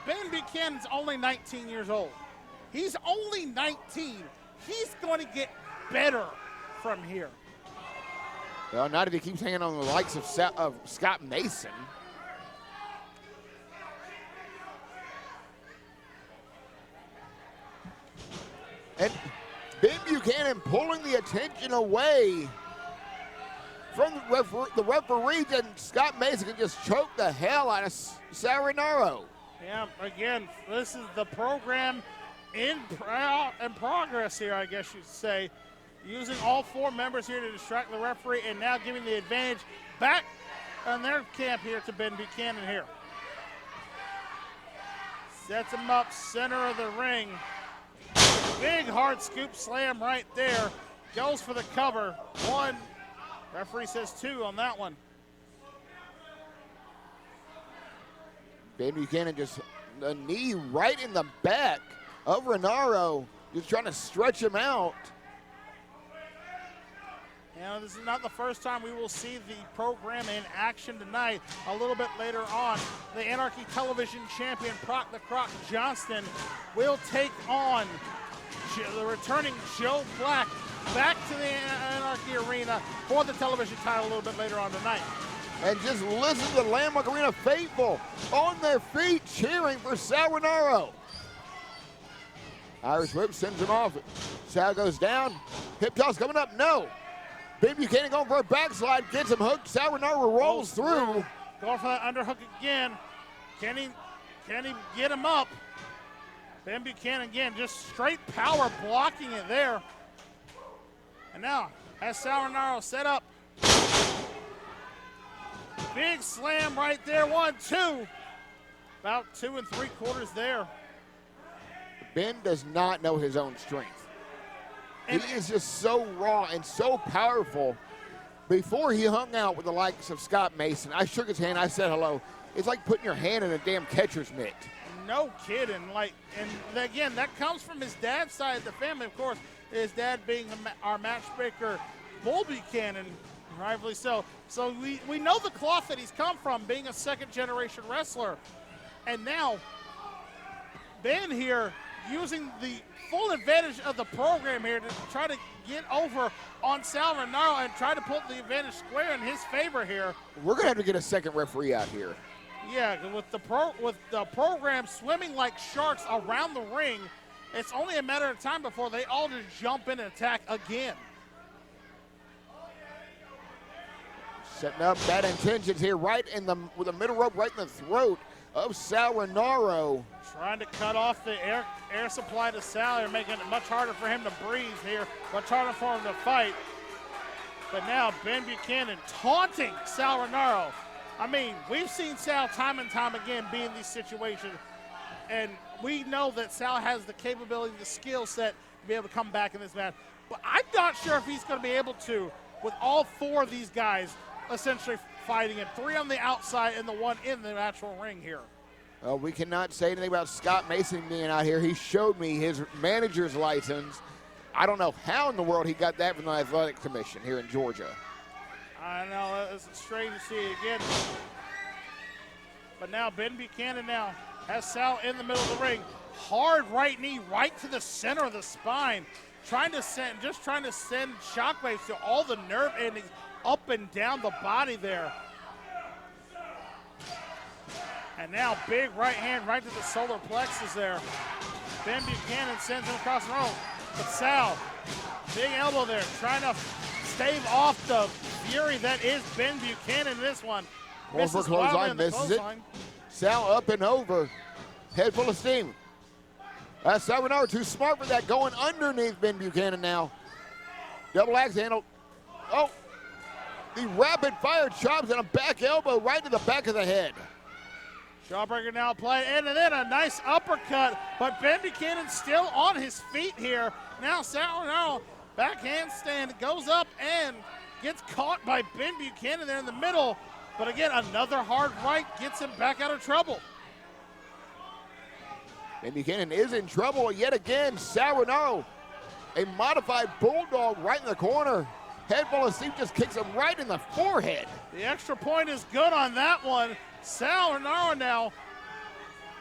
Ben Buchanan's only 19 years old. He's only 19. He's going to get better from here. Well, not if he keeps hanging on the likes of Scott Mason. And Ben Buchanan pulling the attention away from the referee, and Scott Mason can just choke the hell out of Sal Rinuaro. Yeah, again, this is the program in progress here, I guess you'd say. Using all four members here to distract the referee and now giving the advantage back on their camp here to Ben Buchanan here. Sets him up center of the ring. Big hard scoop slam right there. Goes for the cover. One. Referee says two on that one. Ben Buchanan just a knee right in the back of Rinuaro, just trying to stretch him out. Now, this is not the first time we will see the program in action tonight. A little bit later on, the Anarchy television champion, Proc the Croc Johnston, will take on the returning Joe Black back to the Anarchy Arena for the television title a little bit later on tonight. And just listen to the Landmark Arena faithful on their feet cheering for Sal Rinuaro. Irish whip sends him off. Sal goes down. Hip toss coming up. No. Ben Buchanan going for a backslide. Gets him hooked. Sal Rinuaro rolls through. Going for that underhook again. Can he get him up? Ben Buchanan again, just straight power blocking it there. And now has Sal Rinuaro set up. Big slam right there. 1, 2. About 2 3/4 there. Ben does not know his own strength. He is just so raw and so powerful. Before he hung out with the likes of Scott Mason, I shook his hand, I said hello. It's like putting your hand in a damn catcher's mitt. No kidding. And again, that comes from his dad's side of the family, of course. His dad being our matchmaker, Bull Buchanan, rightfully so. So we know the cloth that he's come from, being a second-generation wrestler. And now, Ben here using the full advantage of the program here to try to get over on Sal Rinuaro and try to put the advantage square in his favor here. We're going to have to get a second referee out here. Yeah, with the program swimming like sharks around the ring, it's only a matter of time before they all just jump in and attack again. Setting up bad intentions here, right in with the middle rope, right in the throat of Sal Rinuaro. Trying to cut off the air supply to Sal. They're making it much harder for him to breathe here, much harder for him to fight. But now Ben Buchanan taunting Sal Rinuaro. I mean, we've seen Sal time and time again be in these situations, and we know that Sal has the capability, the skill set to be able to come back in this match. But I'm not sure if he's going to be able to with all four of these guys essentially fighting him. 3 on the outside and the 1 in the actual ring here. We cannot say anything about Scott Mason being out here. He showed me his manager's license. I don't know how in the world he got that from the Athletic Commission here in Georgia. I know, it's strange to see again. But now Ben Buchanan now has Sal in the middle of the ring. Hard right knee right to the center of the spine. Trying to send shockwaves to all the nerve endings up and down the body there. And now big right hand right to the solar plexus there. Ben Buchanan sends him across the room. But Sal, big elbow there, trying to stave off the fury that is Ben Buchanan in this one. More for clothesline, misses it. Sal up and over, head full of steam. Sal Rinuaro too smart for that, going underneath Ben Buchanan now. Double axe handle. Oh, the rapid fire chops and a back elbow right to the back of the head. Jawbreaker now playing, and then a nice uppercut, but Ben Buchanan still on his feet here. Now Sal Rinuaro, back handstand, goes up and gets caught by Ben Buchanan there in the middle. But again, another hard right gets him back out of trouble. Ben Buchanan is in trouble yet again. Sal Rinuaro, a modified bulldog right in the corner. Head full of steam, just kicks him right in the forehead. The extra point is good on that one. Sal Rinuaro now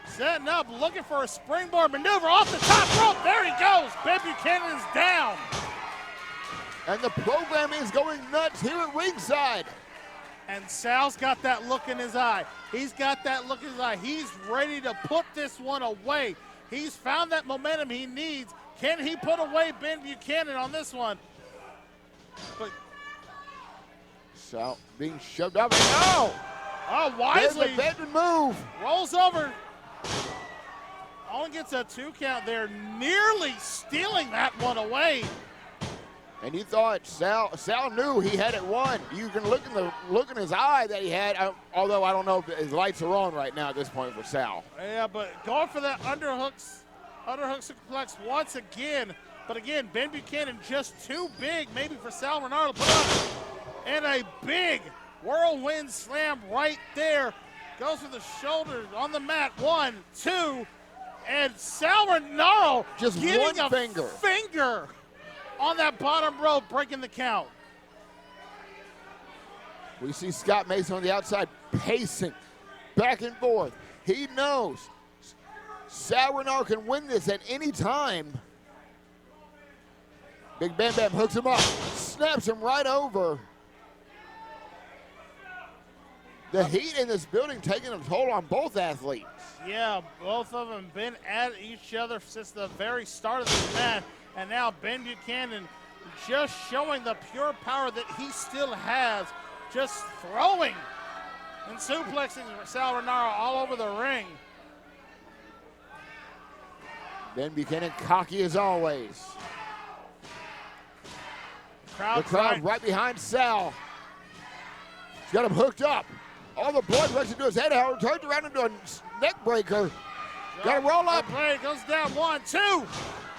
setting up, looking for a springboard maneuver off the top rope. There he goes. Ben Buchanan is down. And the program is going nuts here at ringside. And Sal's got that look in his eye. He's got that look in his eye. He's ready to put this one away. He's found that momentum he needs. Can he put away Ben Buchanan on this one? But Sal being shoved up. No! Oh, wisely. There's the veteran move. Rolls over. Only gets a 2 count there, nearly stealing that one away. And you thought Sal knew he had it won. You can look in his eye that he had, although I don't know if his lights are on right now at this point for Sal. Yeah, but going for that underhook suplex once again. But again, Ben Buchanan just too big maybe for Sal Rinuaro to put up. And a big whirlwind slam right there. Goes for the shoulders on the mat. 1, 2, and Sal Rinuaro just getting one finger on that bottom rope, breaking the count. We see Scott Mason on the outside pacing back and forth. He knows Sal Rinuaro can win this at any time. Big Bam Bam hooks him up, snaps him right over. The heat in this building taking a toll on both athletes. Yeah, both of them been at each other since the very start of this match. And now Ben Buchanan just showing the pure power that he still has, just throwing and suplexing Sal Rinuaro all over the ring. Ben Buchanan cocky as always. The crowd right behind Sal. He's got him hooked up. All the blood rushing to his head. Howard turns around into a neck breaker. Got to roll up. Play goes down. 1, 2.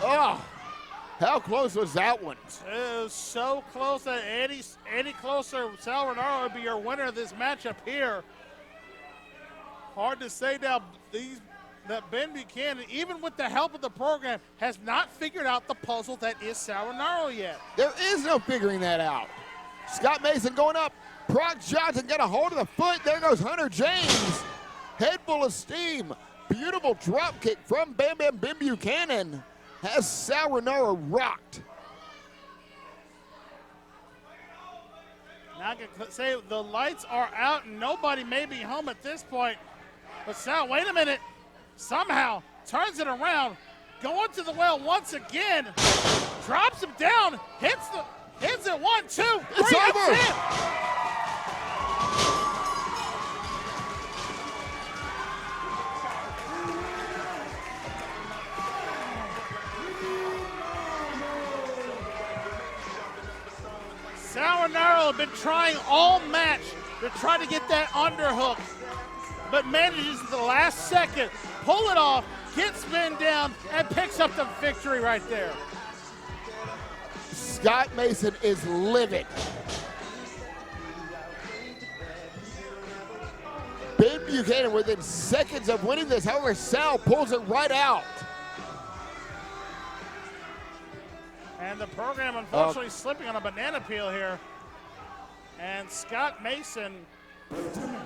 Oh, how close was that one? It was so close that any closer, Sal Rinuaro would be your winner of this matchup here. Hard to say now that Ben Buchanan, even with the help of the program, has not figured out the puzzle that is Sal Rinuaro yet. There is no figuring that out. Scott Mason going up. Proc Johnston got a hold of the foot. There goes Hunter James. Head full of steam. Beautiful drop kick from Ben Buchanan. Has Sal Rinuaro rocked. Now I can say the lights are out and nobody may be home at this point. But Sal, wait a minute. Somehow turns it around. Going to the well once again. Drops him down. Hits it. 1, 2, 3. It's over. That's it. Sal Rinuaro have been trying all match to try to get that underhook, but manages at the last second, pull it off, gets men down, and picks up the victory right there. Scott Mason is livid. Ben Buchanan within seconds of winning this. However, Sal pulls it right out. And the program unfortunately slipping on a banana peel here. And Scott Mason. Benjamin,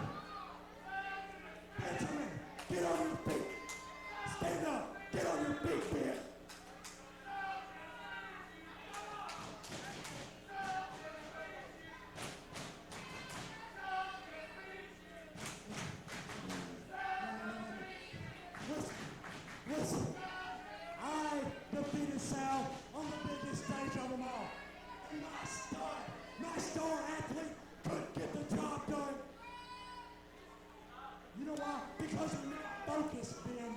get on your feet. Stand up. Get on your feet, Ben. Listen, I defeated Sal on the biggest stage of them all. And my star athlete couldn't get the job done. You know why? Because you're not focused, Ben.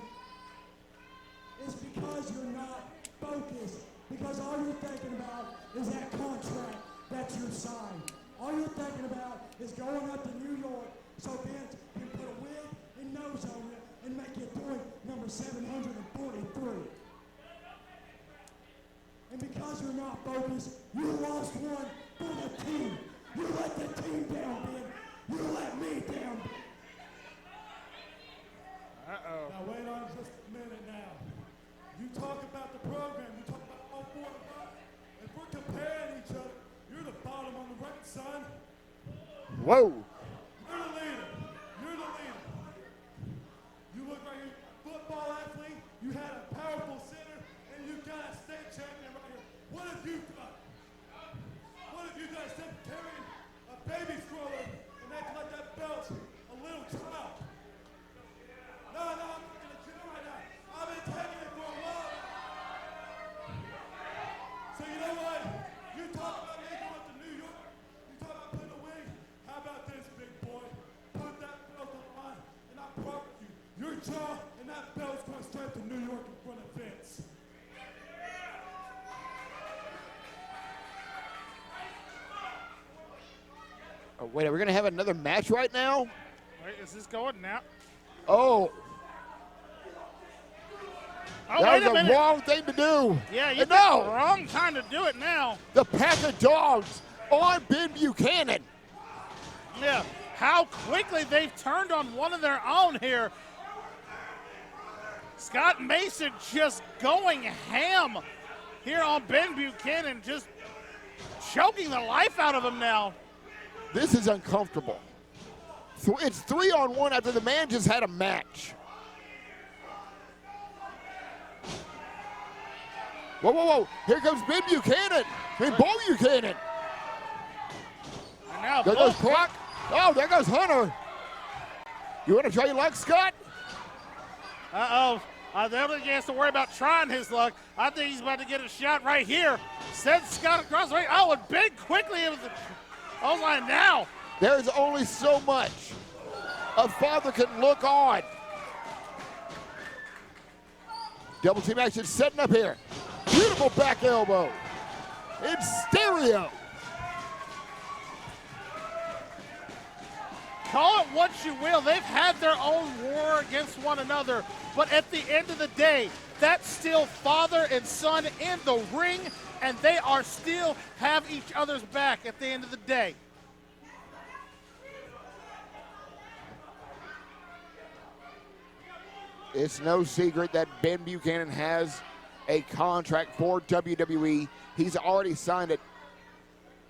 It's because you're not focused. Because all you're thinking about is that contract that you signed. All you're thinking about is going up to New York so Vince can put a wig and nose on you and make you point number 743. And because you're not focused, you lost one for the team. You let the team down, Ben. You let me down, Ben. Uh-oh. Now wait on just a minute now. You talk about the program, you talk about all four of us. If we're comparing each other, you're the bottom on the right, son. Whoa. You're the leader. You're the leader. You look like a football athlete, you had a powerful center, and you got a state champion right here. What have you done? What have you done? Instead of carrying a baby stroller and acting like that belt's a little child. No, I'm not in the gym right now. I've been taking it for a while. So you know what? You talk about me going to New York. You talk about putting a wing. How about this, big boy? Put that belt on the line, and I promise you, your jaw and that belt's going straight to New York in front of Vince. Oh, wait, are we going to have another match right now? Wait, is this going now? Oh. Oh, That wait a was the minute. wrong thing to do. Yeah, you And picked the no, wrong time to do it now. the pack of dogs on Ben Buchanan. Yeah, how quickly they've turned on one of their own here. Scott Mason just going ham here on Ben Buchanan, just choking the life out of him now. This is uncomfortable. It's 3-on-1 after the man just had a match. Whoa, whoa, whoa. Here comes Ben Buchanan. Bo Buchanan. And now There goes Proc. Oh, there goes Hunter. You want to try your luck, Scott? Uh-oh. I don't think he has to worry about trying his luck. I think he's about to get a shot right here. Sends Scott across the way. Oh, and Ben quickly into the line now. There's only so much a father can look on. Double team action setting up here. Beautiful back elbow. In stereo. Call it what you will. They've had their own war against one another. But at the end of the day, that's still father and son in the ring, and they are still have each other's back at the end of the day. It's no secret that Ben Buchanan has a contract for WWE. He's already signed it.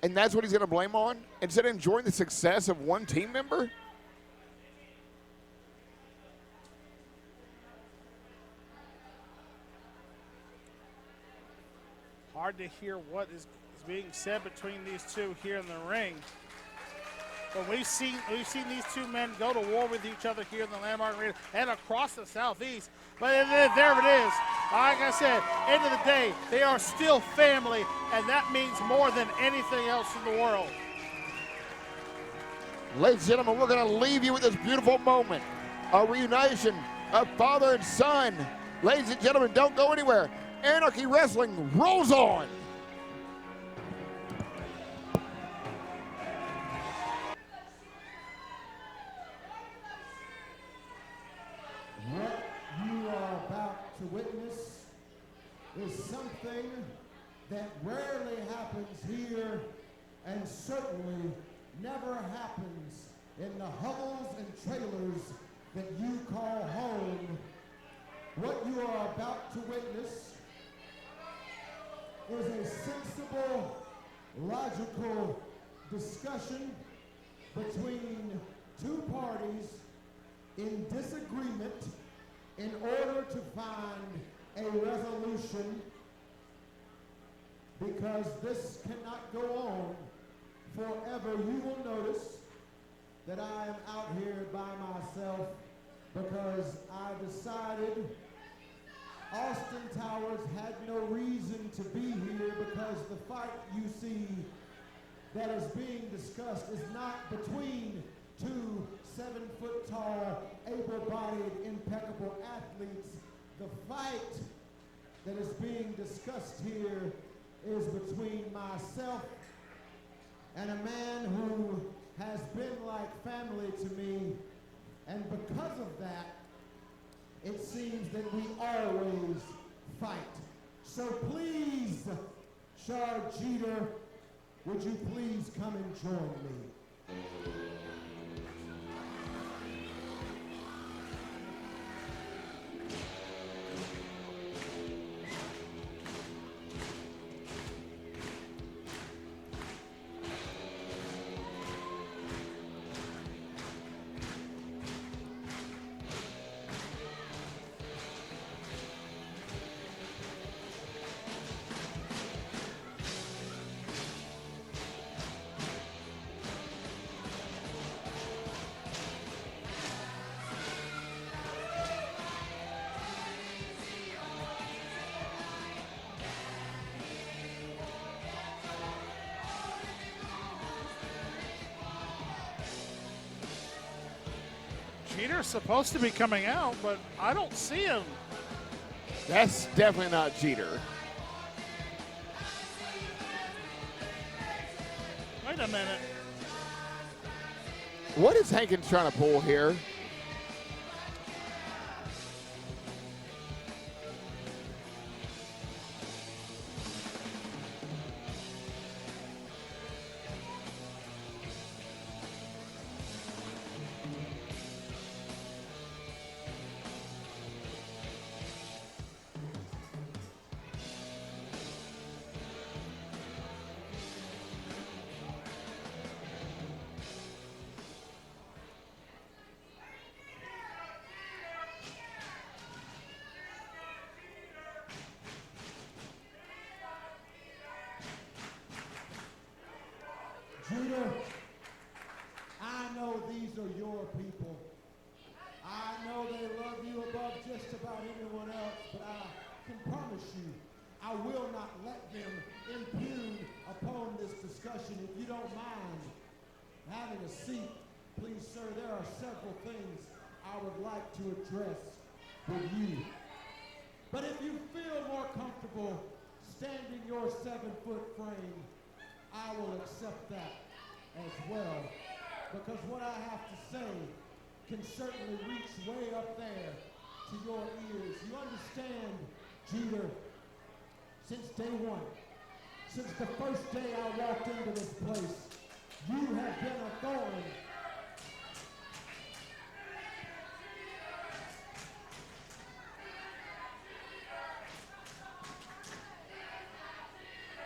And that's what he's going to blame on? Instead of enjoying the success of one team member? Hard to hear what is being said between these two here in the ring. But we've seen these two men go to war with each other here in the Landmark Arena and across the Southeast. But there it is. Like I said, end of the day, they are still family, and that means more than anything else in the world. Ladies and gentlemen, we're going to leave you with this beautiful moment. A reunition of father and son. Ladies and gentlemen, don't go anywhere. Anarchy Wrestling rolls on. something that rarely happens here and certainly never happens in the hovels and trailers that you call home. What you are about to witness is a sensible, logical discussion between two parties in disagreement in order to find a resolution, because this cannot go on forever. You will notice that I am out here by myself because I decided Austin Towers had no reason to be here, because the fight you see that is being discussed is not between two 7-foot-tall, able-bodied, impeccable athletes. The fight that is being discussed here is between myself and a man who has been like family to me, and because of that, it seems that we always fight. So please, Shard Jeter, would you please come and join me? Jeter's supposed to be coming out, but I don't see him. That's definitely not Jeter. Wait a minute. What is Hankins trying to pull here? Jeter, I know these are your people. I know they love you above just about anyone else, but I can promise you, I will not let them impugn upon this discussion. If you don't mind having a seat, please, sir, there are several things I would like to address with you. But if you feel more comfortable standing your 7-foot frame, I will accept that as well, because what I have to say can certainly reach way up there to your ears. You understand, Jeter, since day one, since the first day I walked into this place, you have been a thorn.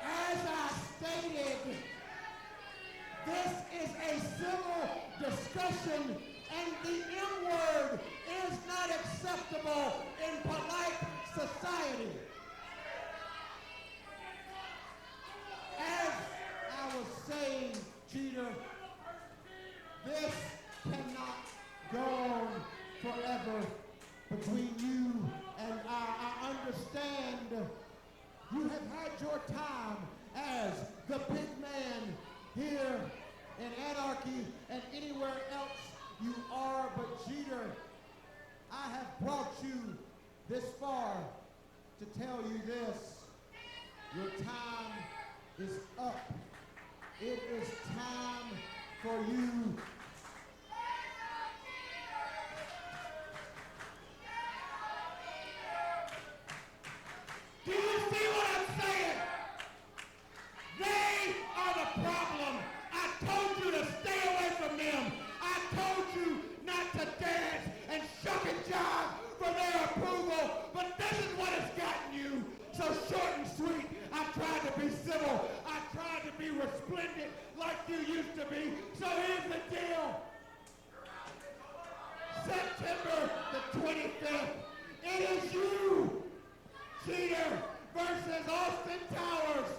As I stated, this is a civil discussion, and the N-word is not acceptable in polite society. As I was saying, Jeter, this cannot go on forever between you and I understand you have had your time as the big man here in Anarchy and anywhere else you are, but Jeter, I have brought you this far to tell you this. Your time is up. It is time for you do you see what I'm So short and sweet, I tried to be civil. I tried to be resplendent like you used to be. So here's the deal. September the 25th, it is you, Cheater, versus Austin Towers,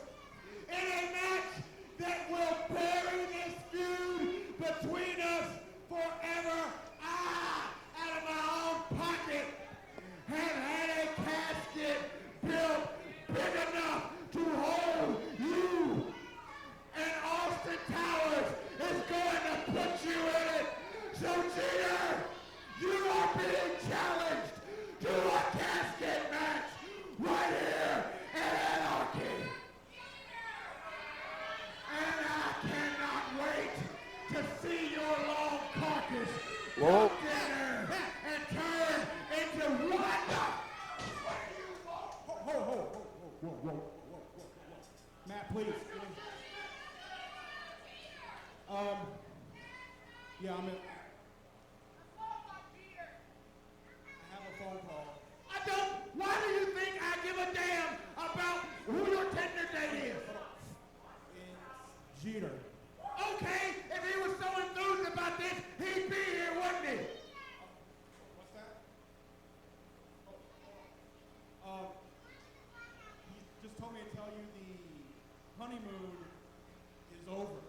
in a match that will bury this feud between us forever. I, out of my own pocket, have had a casket built big enough to hold you. And Austin Towers is going to put you in it. So, Cheater, you are being challenged to a casket match right here at Anarchy. And I cannot wait to see your long carcass Whoa. come together and turn into what? Whoa. Matt, please. Yeah, I'm in. I have a phone call. I don't. Why do you think I give a damn about who your tender date is? It's Jeter. Okay, if he was so enthused about this, he'd be here, wouldn't he? What's that? He just told me to tell you the honeymoon is over.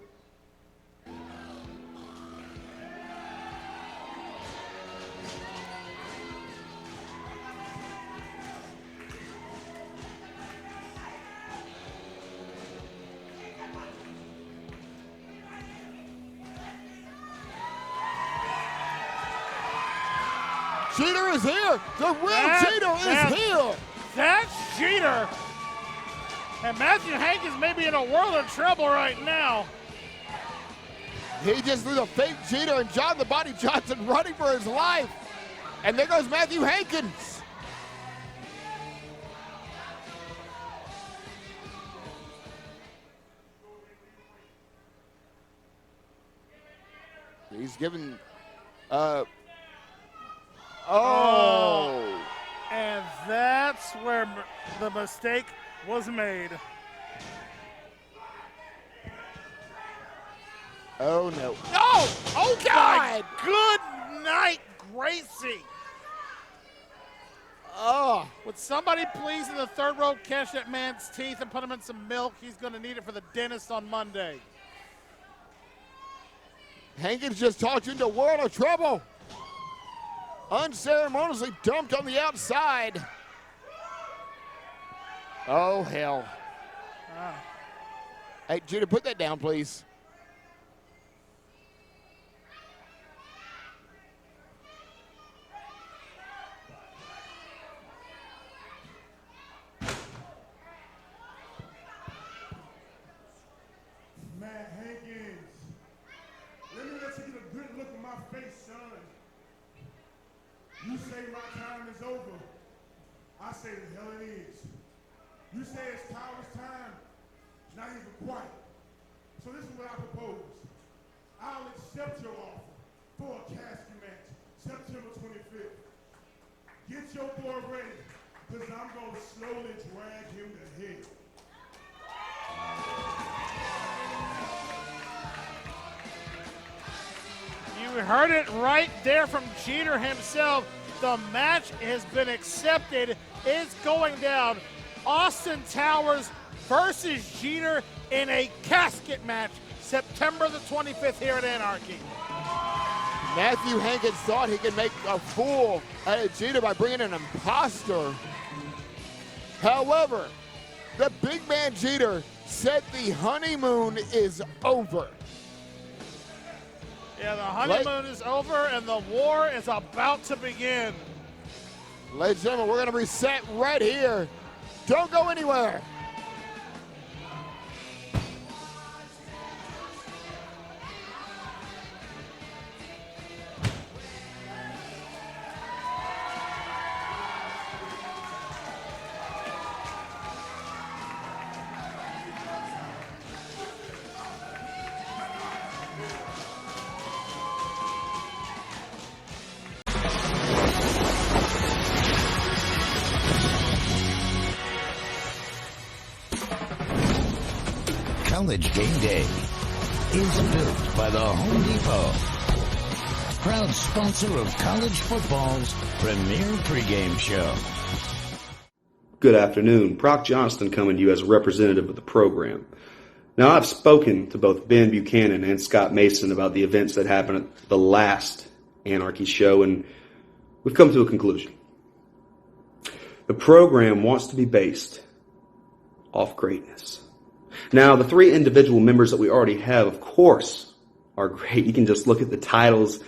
Jeter is here. The real Jeter is here. That's Jeter. And Matthew Hankins may be in a world of trouble right now. He just threw the fake Jeter and John the Body Johnston running for his life. And there goes Matthew Hankins. He's given, And that's where the mistake was made. Oh, no. No! Oh, God! Good night, Gracie. Oh. Would somebody please in the third row catch that man's teeth and put him in some milk? He's going to need it for the dentist on Monday. Hankins just talked you into a world of trouble. Unceremoniously dumped on the outside. Oh, hell. Hey, Judah, put that down, please. Matt Hankins, let me let you get a good look at my face, son. You say my time is over. I say the hell it is. You say it's Towers' time. It's not even quite. So this is what I propose. I'll accept your offer for a casket match, September 25th. Get your boy ready, because I'm going to slowly drag him to hell. You heard it right there from Jeter himself. The match has been accepted. It's going down. Austin Towers versus Jeter in a casket match, September the 25th here at Anarchy. Matthew Hankins thought he could make a fool out of Jeter by bringing an imposter. However, the big man Jeter said the honeymoon is over. Yeah, the honeymoon is over and the war is about to begin. Ladies and gentlemen, we're going to reset right here. Don't go anywhere. College Game Day is built by the Home Depot. Proud sponsor of college football's premier pregame show. Good afternoon. Proc Johnston coming to you as a representative of the program. Now, I've spoken to both Ben Buchanan and Scott Mason about the events that happened at the last Anarchy show, and we've come to a conclusion. The program wants to be based off greatness. Now, the three individual members that we already have, of course, are great. You can just look at the titles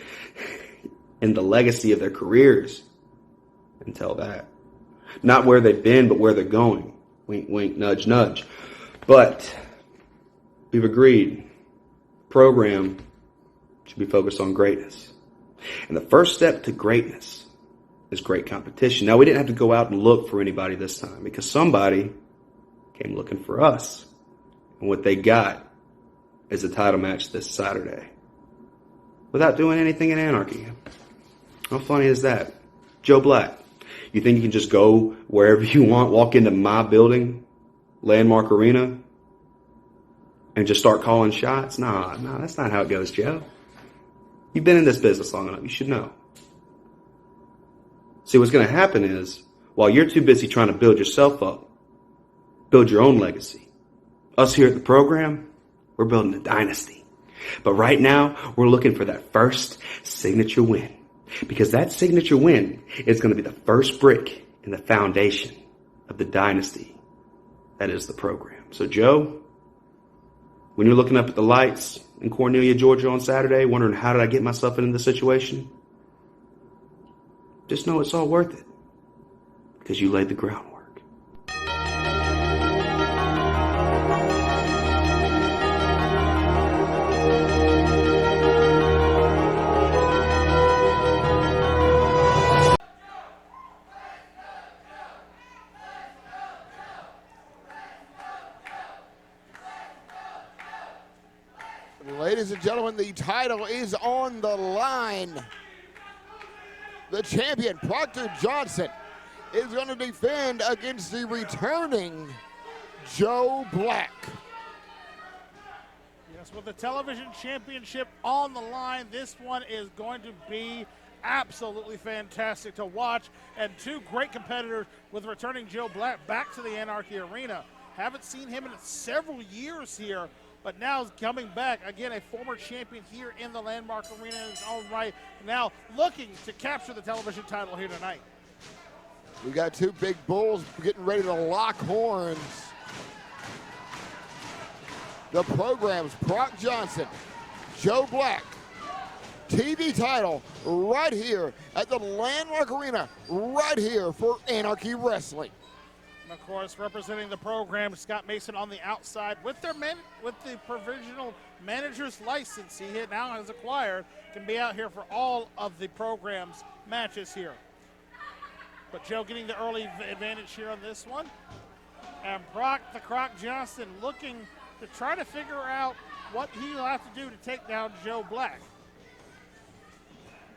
and the legacy of their careers and tell that. Not where they've been, but where they're going. Wink, wink, nudge, nudge. But we've agreed the program should be focused on greatness. And the first step to greatness is great competition. Now, we didn't have to go out and look for anybody this time because somebody came looking for us. And what they got is a title match this Saturday without doing anything in Anarchy. How funny is that? Joe Black, you think you can just go wherever you want, walk into my building, Landmark Arena, and just start calling shots? Nah, that's not how it goes, Joe. You've been in this business long enough. You should know. See, what's going to happen is, while you're too busy trying to build yourself up, build your own legacy, us here at the program, we're building a dynasty. But right now, we're looking for that first signature win. Because that signature win is going to be the first brick in the foundation of the dynasty that is the program. So, Joe, when you're looking up at the lights in Cornelia, Georgia on Saturday, wondering how did I get myself into this situation, just know it's all worth it because you laid the groundwork. Ladies and gentlemen, the title is on the line. The champion, Proctor Johnston, is going to defend against the returning Joe Black. Yes, with the television championship on the line, this one is going to be absolutely fantastic to watch. And two great competitors with returning Joe Black back to the Anarchy Arena. Haven't seen him in several years here, but now is coming back. Again, a former champion here in the Landmark Arena in his own right. Now looking to capture the television title here tonight. We got two big bulls getting ready to lock horns. The program's Proc Johnston, Joe Black. TV title right here at the Landmark Arena, right here for Anarchy Wrestling. And of course, representing the program, Scott Mason on the outside with the provisional manager's license he now has acquired, can be out here for all of the program's matches here. But Joe getting the early advantage here on this one. And Proc Johnston looking to try to figure out what he'll have to do to take down Joe Black.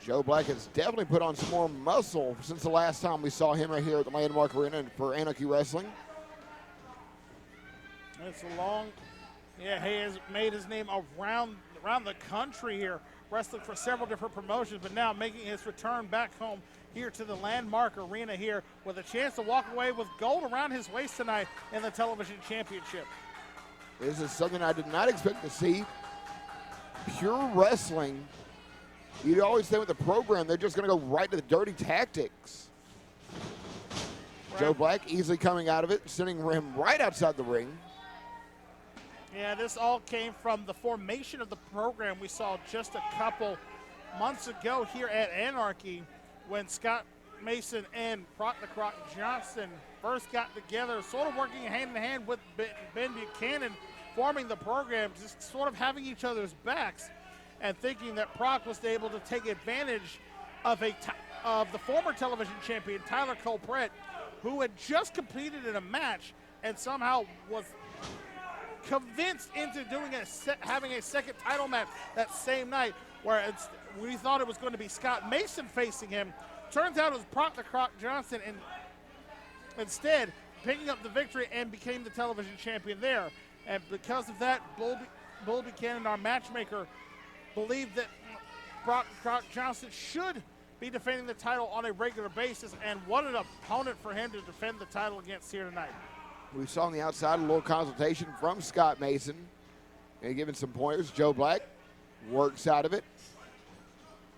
Joe Black has definitely put on some more muscle since the last time we saw him right here at the Landmark Arena for Anarchy Wrestling. It's a long, he has made his name around the country here, wrestling for several different promotions, but now making his return back home here to the Landmark Arena here with a chance to walk away with gold around his waist tonight in the television championship. This is something I did not expect to see. Pure wrestling. You'd always say with the program, they're just going to go right to the dirty tactics. Right. Joe Black easily coming out of it, sending him right outside the ring. Yeah, this all came from the formation of the program we saw just a couple months ago here at Anarchy when Scott Mason and Proc Johnston first got together, sort of working hand in hand with Ben Buchanan, forming the program, just sort of having each other's backs, and thinking that Proc was able to take advantage of the former television champion, Tyler Colbrett, who had just competed in a match and somehow was convinced into having a second title match that same night, where we thought it was going to be Scott Mason facing him. Turns out it was Proc Johnston, and instead picking up the victory and became the television champion there. And because of that, Bull Buchanan, our matchmaker, believed that Proc Johnston should be defending the title on a regular basis, and what an opponent for him to defend the title against here tonight. We saw on the outside a little consultation from Scott Mason and giving some pointers. Joe Black works out of it.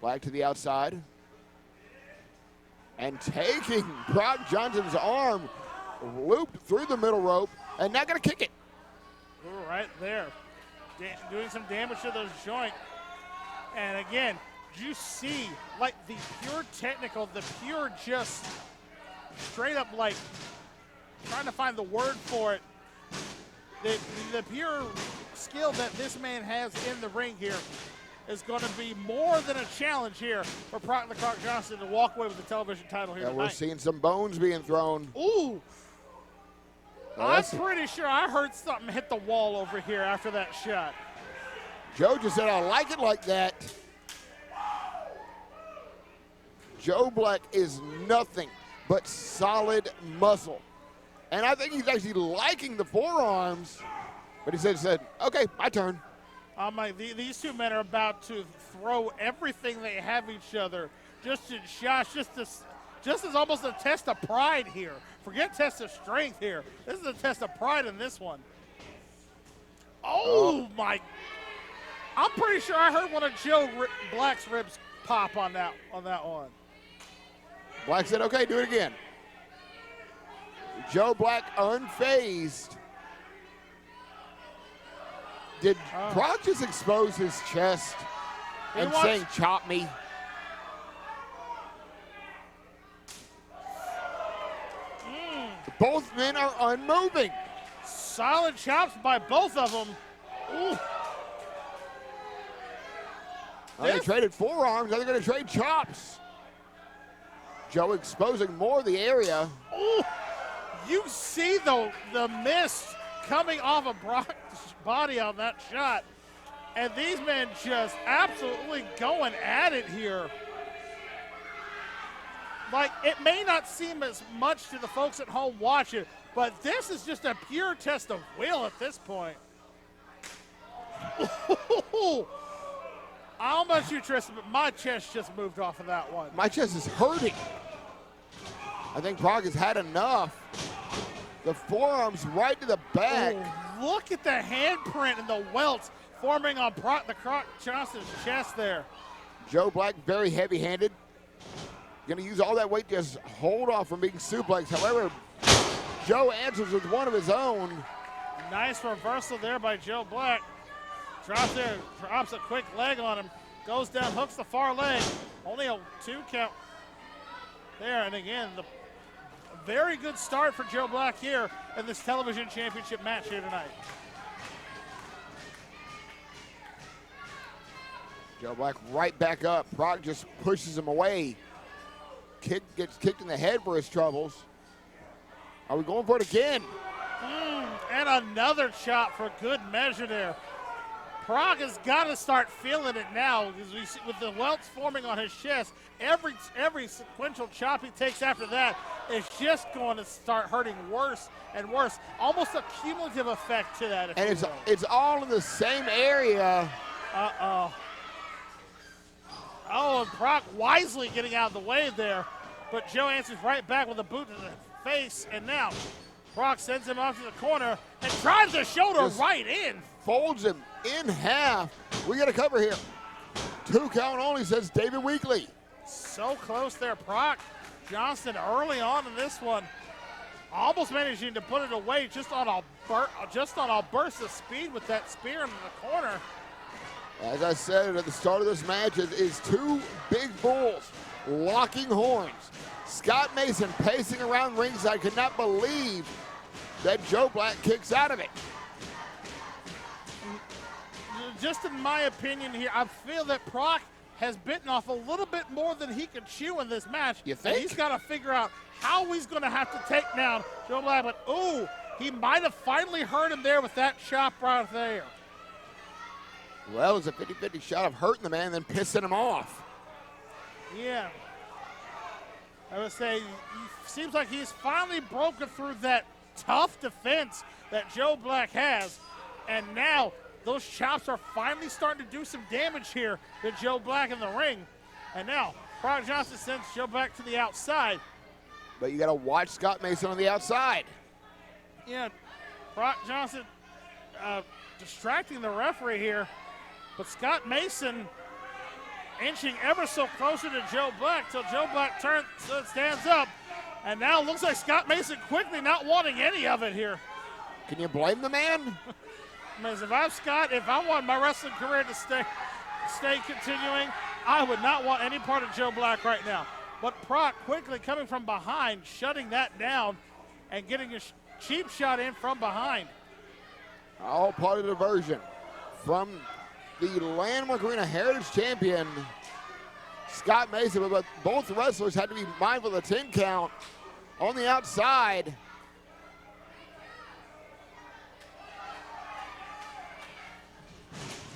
Black to the outside. And taking Proc Johnston's arm, looped through the middle rope, and not going to kick it. Ooh, right there. Doing some damage to those joints. And again, you see, like, the pure technical, the pure just straight up, like, trying to find the word for it. The pure skill that this man has in the ring here is going to be more than a challenge here for Proc the Croc Johnston to walk away with the television title here tonight. We're seeing some bones being thrown. Ooh. I'm pretty sure I heard something hit the wall over here after that shot. Joe just said, I like it like that. Joe Black is nothing but solid muscle. And I think he's actually liking the forearms. But he said, okay, my turn. I'm like, these two men are about to throw everything they have each other just in shots, just as almost a test of pride here. Forget test of strength here. This is a test of pride in this one. Oh my. I'm pretty sure I heard one of Joe Black's ribs pop on that one. Black said, okay, do it again. Joe Black unfazed. Did Proc just expose his chest and saying, chop me? Both men are unmoving. Solid chops by both of them. Ooh. They traded forearms. Now they're going to trade chops. Joe exposing more of the area. Ooh. You see the mist coming off of Brock's body on that shot. And these men just absolutely going at it here. Like, it may not seem as much to the folks at home watching, but this is just a pure test of will at this point. I don't know about you, Tristan, but my chest just moved off of that one. My chest is hurting. I think Proc has had enough. The forearms right to the back. Ooh, look at the handprint and the welts forming on Proc the Croc Johnston's chest there. Joe Black very heavy-handed. Going to use all that weight to just hold off from being suplexed. However, Joe answers with one of his own. Nice reversal there by Joe Black. Drops there, drops a quick leg on him. Goes down, hooks the far leg. Only a 2 count there. And again, the very good start for Joe Black here in this television championship match here tonight. Joe Black right back up. Proc just pushes him away. Gets kicked in the head for his troubles. Are we going for it again? And another chop for good measure there. Proc has got to start feeling it now because we see with the welts forming on his chest, every sequential chop he takes after that is just going to start hurting worse and worse. Almost a cumulative effect to that. And it's all in the same area. Oh, and Proc wisely getting out of the way there. But Joe answers right back with a boot to the face. And now Proc sends him off to the corner and drives the shoulder right in. Folds him in half. We got to cover here. 2 count only, says David Weekley. So close there, Proc Johnston early on in this one. Almost managing to put it away just on a burst of speed with that spear in the corner. As I said at the start of this match, it is 2 big bulls locking horns. Scott Mason pacing around ringside could not believe that Joe Black kicks out of it. Just in my opinion here, I feel that Proc has bitten off a little bit more than he could chew in this match. You think? And he's got to figure out how he's going to have to take down Joe Black. But, ooh, he might have finally hurt him there with that chop right there. Well, it was a 50-50 shot of hurting the man and then pissing him off. Yeah. I would say, it seems like he's finally broken through that tough defense that Joe Black has. And now those chops are finally starting to do some damage here to Joe Black in the ring. And now Proc Johnston sends Joe Black to the outside. But you got to watch Scott Mason on the outside. Yeah, Proc Johnston distracting the referee here. But Scott Mason inching ever so closer to Joe Black till Joe Black stands up. And now it looks like Scott Mason quickly not wanting any of it here. Can you blame the man? Because if I'm Scott, if I want my wrestling career to stay continuing, I would not want any part of Joe Black right now. But Proc quickly coming from behind, shutting that down and getting a cheap shot in from behind. All part of the diversion from the Landmark Arena Heritage Champion, Scott Mason, but both wrestlers had to be mindful of the 10 count on the outside.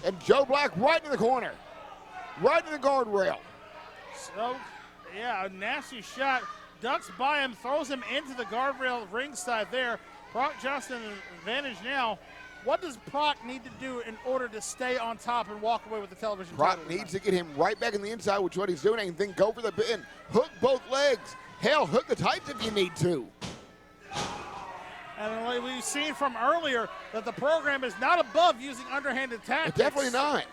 And Joe Black right in the corner, right in the guardrail. So, yeah, a nasty shot. Ducks by him, throws him into the guardrail ringside there. Proc Johnston advantage now. What does Proc need to do in order to stay on top and walk away with the television title? Proc needs to get him right back in the inside, which is what he's doing, and then go for the pin. Hook both legs. Hell, hook the tights if you need to. And like we've seen from earlier that the program is not above using underhanded tactics. Definitely not.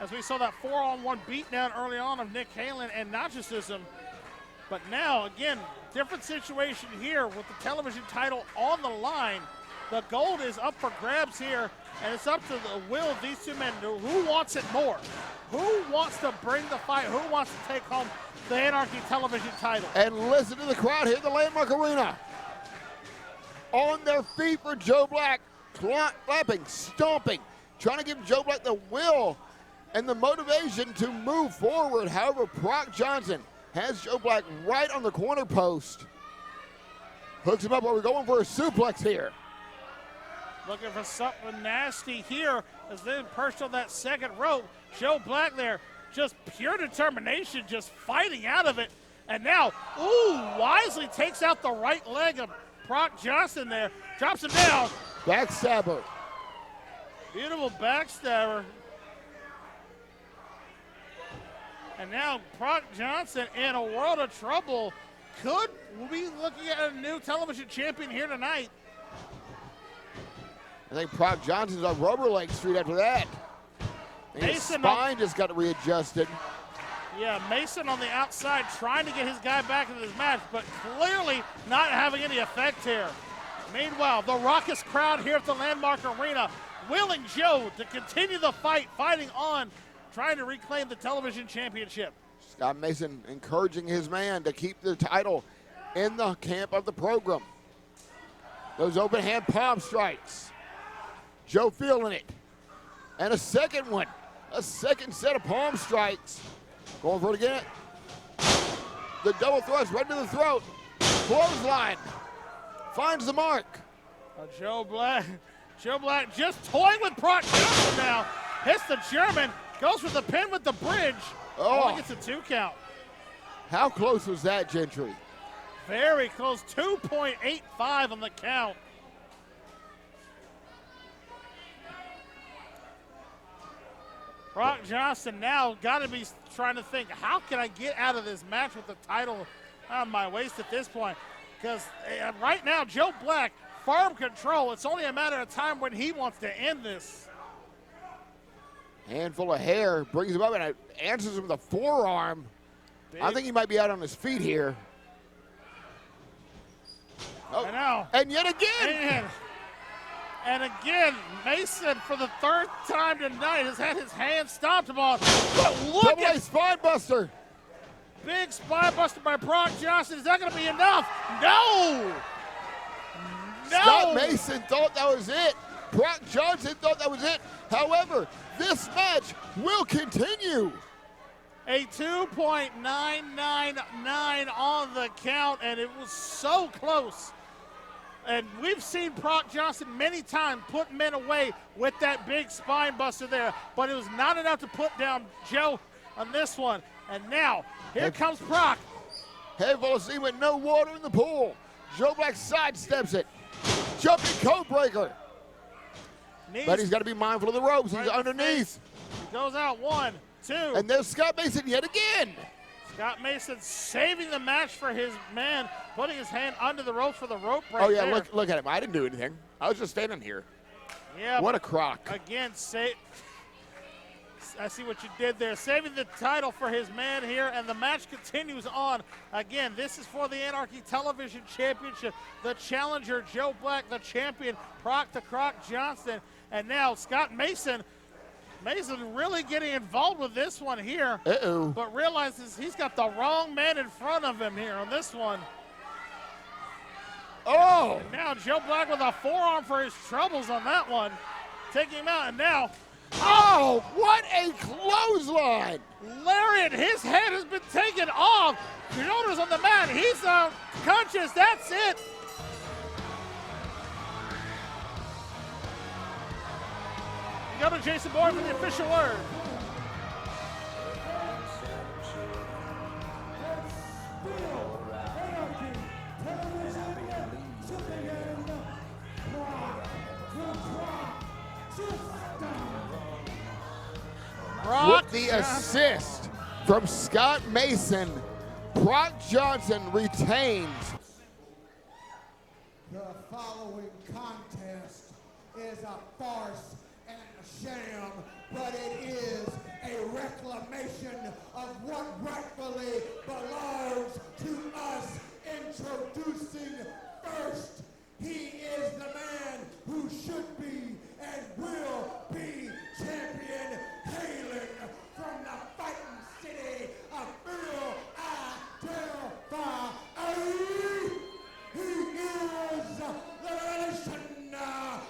As we saw that 4-on-1 beatdown early on of Nick Halen and Najasism. But now, again, different situation here with the television title on the line. The gold is up for grabs here, and it's up to the will of these two men. Who wants it more? Who wants to bring the fight? Who wants to take home the Anarchy television title? And listen to the crowd here at the Landmark Arena. On their feet for Joe Black, clapping, stomping, trying to give Joe Black the will and the motivation to move forward. However, Proc Johnston has Joe Black right on the corner post. Hooks him up while we're going for a suplex here. Looking for something nasty here as they perched on that second rope. Joe Black there, just pure determination, just fighting out of it. And now, wisely takes out the right leg of Proc Johnston there, drops him down. Backstabber. Beautiful backstabber. And now Proc Johnston in a world of trouble. Could be looking at a new television champion here tonight. I think Proc Johnston's on rubber leg street after that. And his spine just got readjusted. Yeah, Mason on the outside trying to get his guy back in this match, but clearly not having any effect here. Meanwhile, the raucous crowd here at the Landmark Arena willing Joe to continue the fight, fighting on, trying to reclaim the television championship. Scott Mason encouraging his man to keep the title in the camp of the program. Those open hand palm strikes. Joe feeling it. And a second one. A second set of palm strikes. Going for it again. The double thrust right to the throat. Clothesline. Finds the mark. Joe Black just toying with Proc Johnston now. Hits the German. Goes for the pin with the bridge. Only gets a 2 count. How close was that, Gentry? Very close. 2.85 on the count. Proc Johnston now got to be trying to think, how can I get out of this match with the title on my waist at this point? Because right now, Joe Black, firm control. It's only a matter of time when he wants to end this. Handful of hair, brings him up and answers him with a forearm. Big. I think he might be out on his feet here. I know. And yet again. And again, Mason, for the third time tonight, has had his hand stomped on. But look Double at A spine buster. Big spine buster by Proc Johnston. Is that going to be enough? No! Scott Mason thought that was it. Proc Johnston thought that was it. However, this match will continue. A 2.999 on the count, and it was so close. And we've seen Proc Johnston many times put men away with that big spine buster there, but it was not enough to put down Joe on this one. And now, here comes Proc. Head full of steam with no water in the pool. Joe Black sidesteps it. Jumping code breaker. But he's got to be mindful of the ropes. He's underneath. He goes out 1, 2. And there's Scott Mason yet again. Scott Mason saving the match for his man, putting his hand under the ropes for the rope break. Oh, yeah, there. look at him. I didn't do anything. I was just standing here. Yeah. What a crock. Again, I see what you did there. Saving the title for his man here, and the match continues on. Again, this is for the Anarchy Television Championship. The challenger, Joe Black, the champion, Proc the Croc Johnston. And now Scott Mason really getting involved with this one here. Uh-oh. But realizes he's got the wrong man in front of him here on this one. Oh! And now Joe Black with a forearm for his troubles on that one. Taking him out, and now... Oh, what a clothesline! Lariat, his head has been taken off. Shoulders on the mat. He's conscious. That's it. You go to Jason Boyd for the official word. With the assist from Scott Mason, Proc Johnson retains. The following contest is a farce and a sham, but it is a reclamation of what rightfully belongs to us. Introducing first, he is the man who should be and will be champion, Halen from the fighting city of Philadelphia. He is the nation Marx.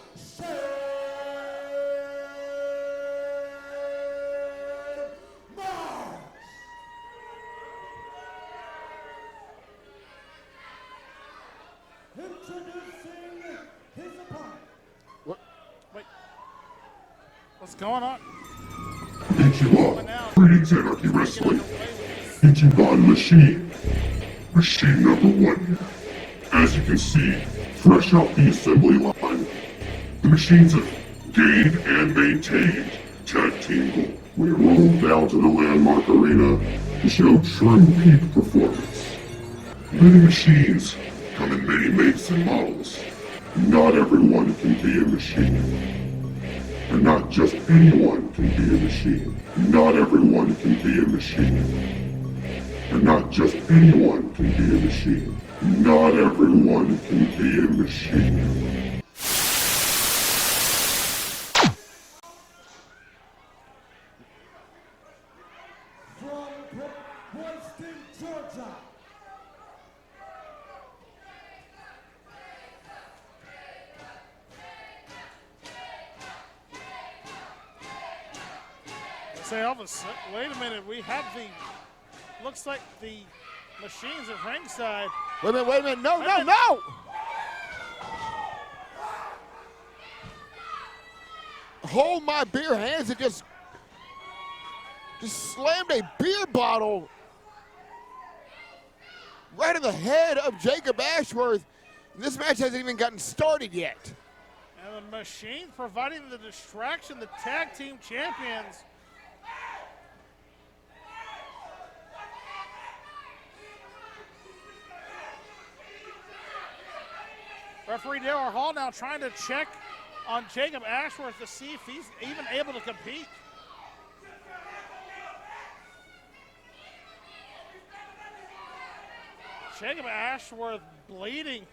Introducing his opponent. Wait. What's going on? Greetings, Anarchy Wrestling. Ichiban Machine. Machine number 1. As you can see, fresh off the assembly line, the machines have gained and maintained tag team gold. We rolled down to the landmark arena to show true peak performance. Many machines come in many makes and models. Not everyone can be a machine. And not just anyone can be a machine. Not everyone can be a machine. And not just anyone can be a machine. Not everyone can be a machine. From Johnston, Georgia. Say, Elvis, wait a minute. We have looks like the machines at ringside. Wait a minute. No. Hold my beer hands and just slammed a beer bottle right in the head of Jacob Ashworth. This match hasn't even gotten started yet. And the machines providing the distraction, the tag team champions. Referee Darryl Hall now trying to check on Jacob Ashworth to see if he's even able to compete. Jacob Ashworth bleeding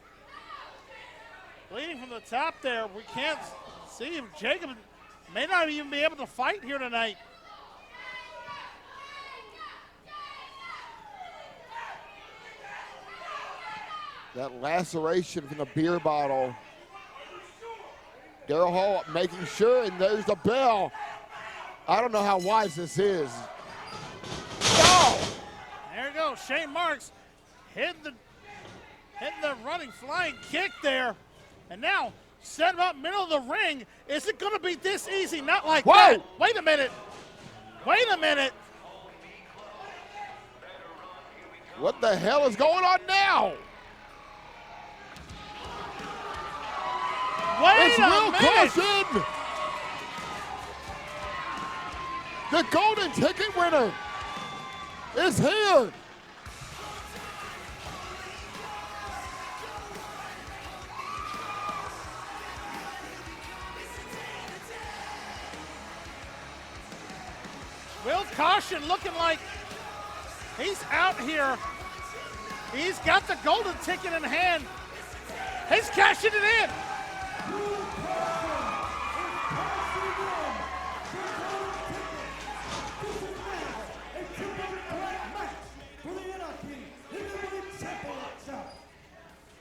from the top there. We can't see him. Jacob may not even be able to fight here tonight. That laceration from the beer bottle. Darryl Hall making sure, and there's the bell. I don't know how wise this is. Oh! There you go. Shane Marks hitting the running flying kick there. And now set him up middle of the ring. Is it going to be this easy? Not like that. Wait a minute. What the hell is going on now? Wait It's a Will minute. Carson The golden ticket winner is here. Will Caution looking like he's out here. He's got the golden ticket in hand. He's cashing it in.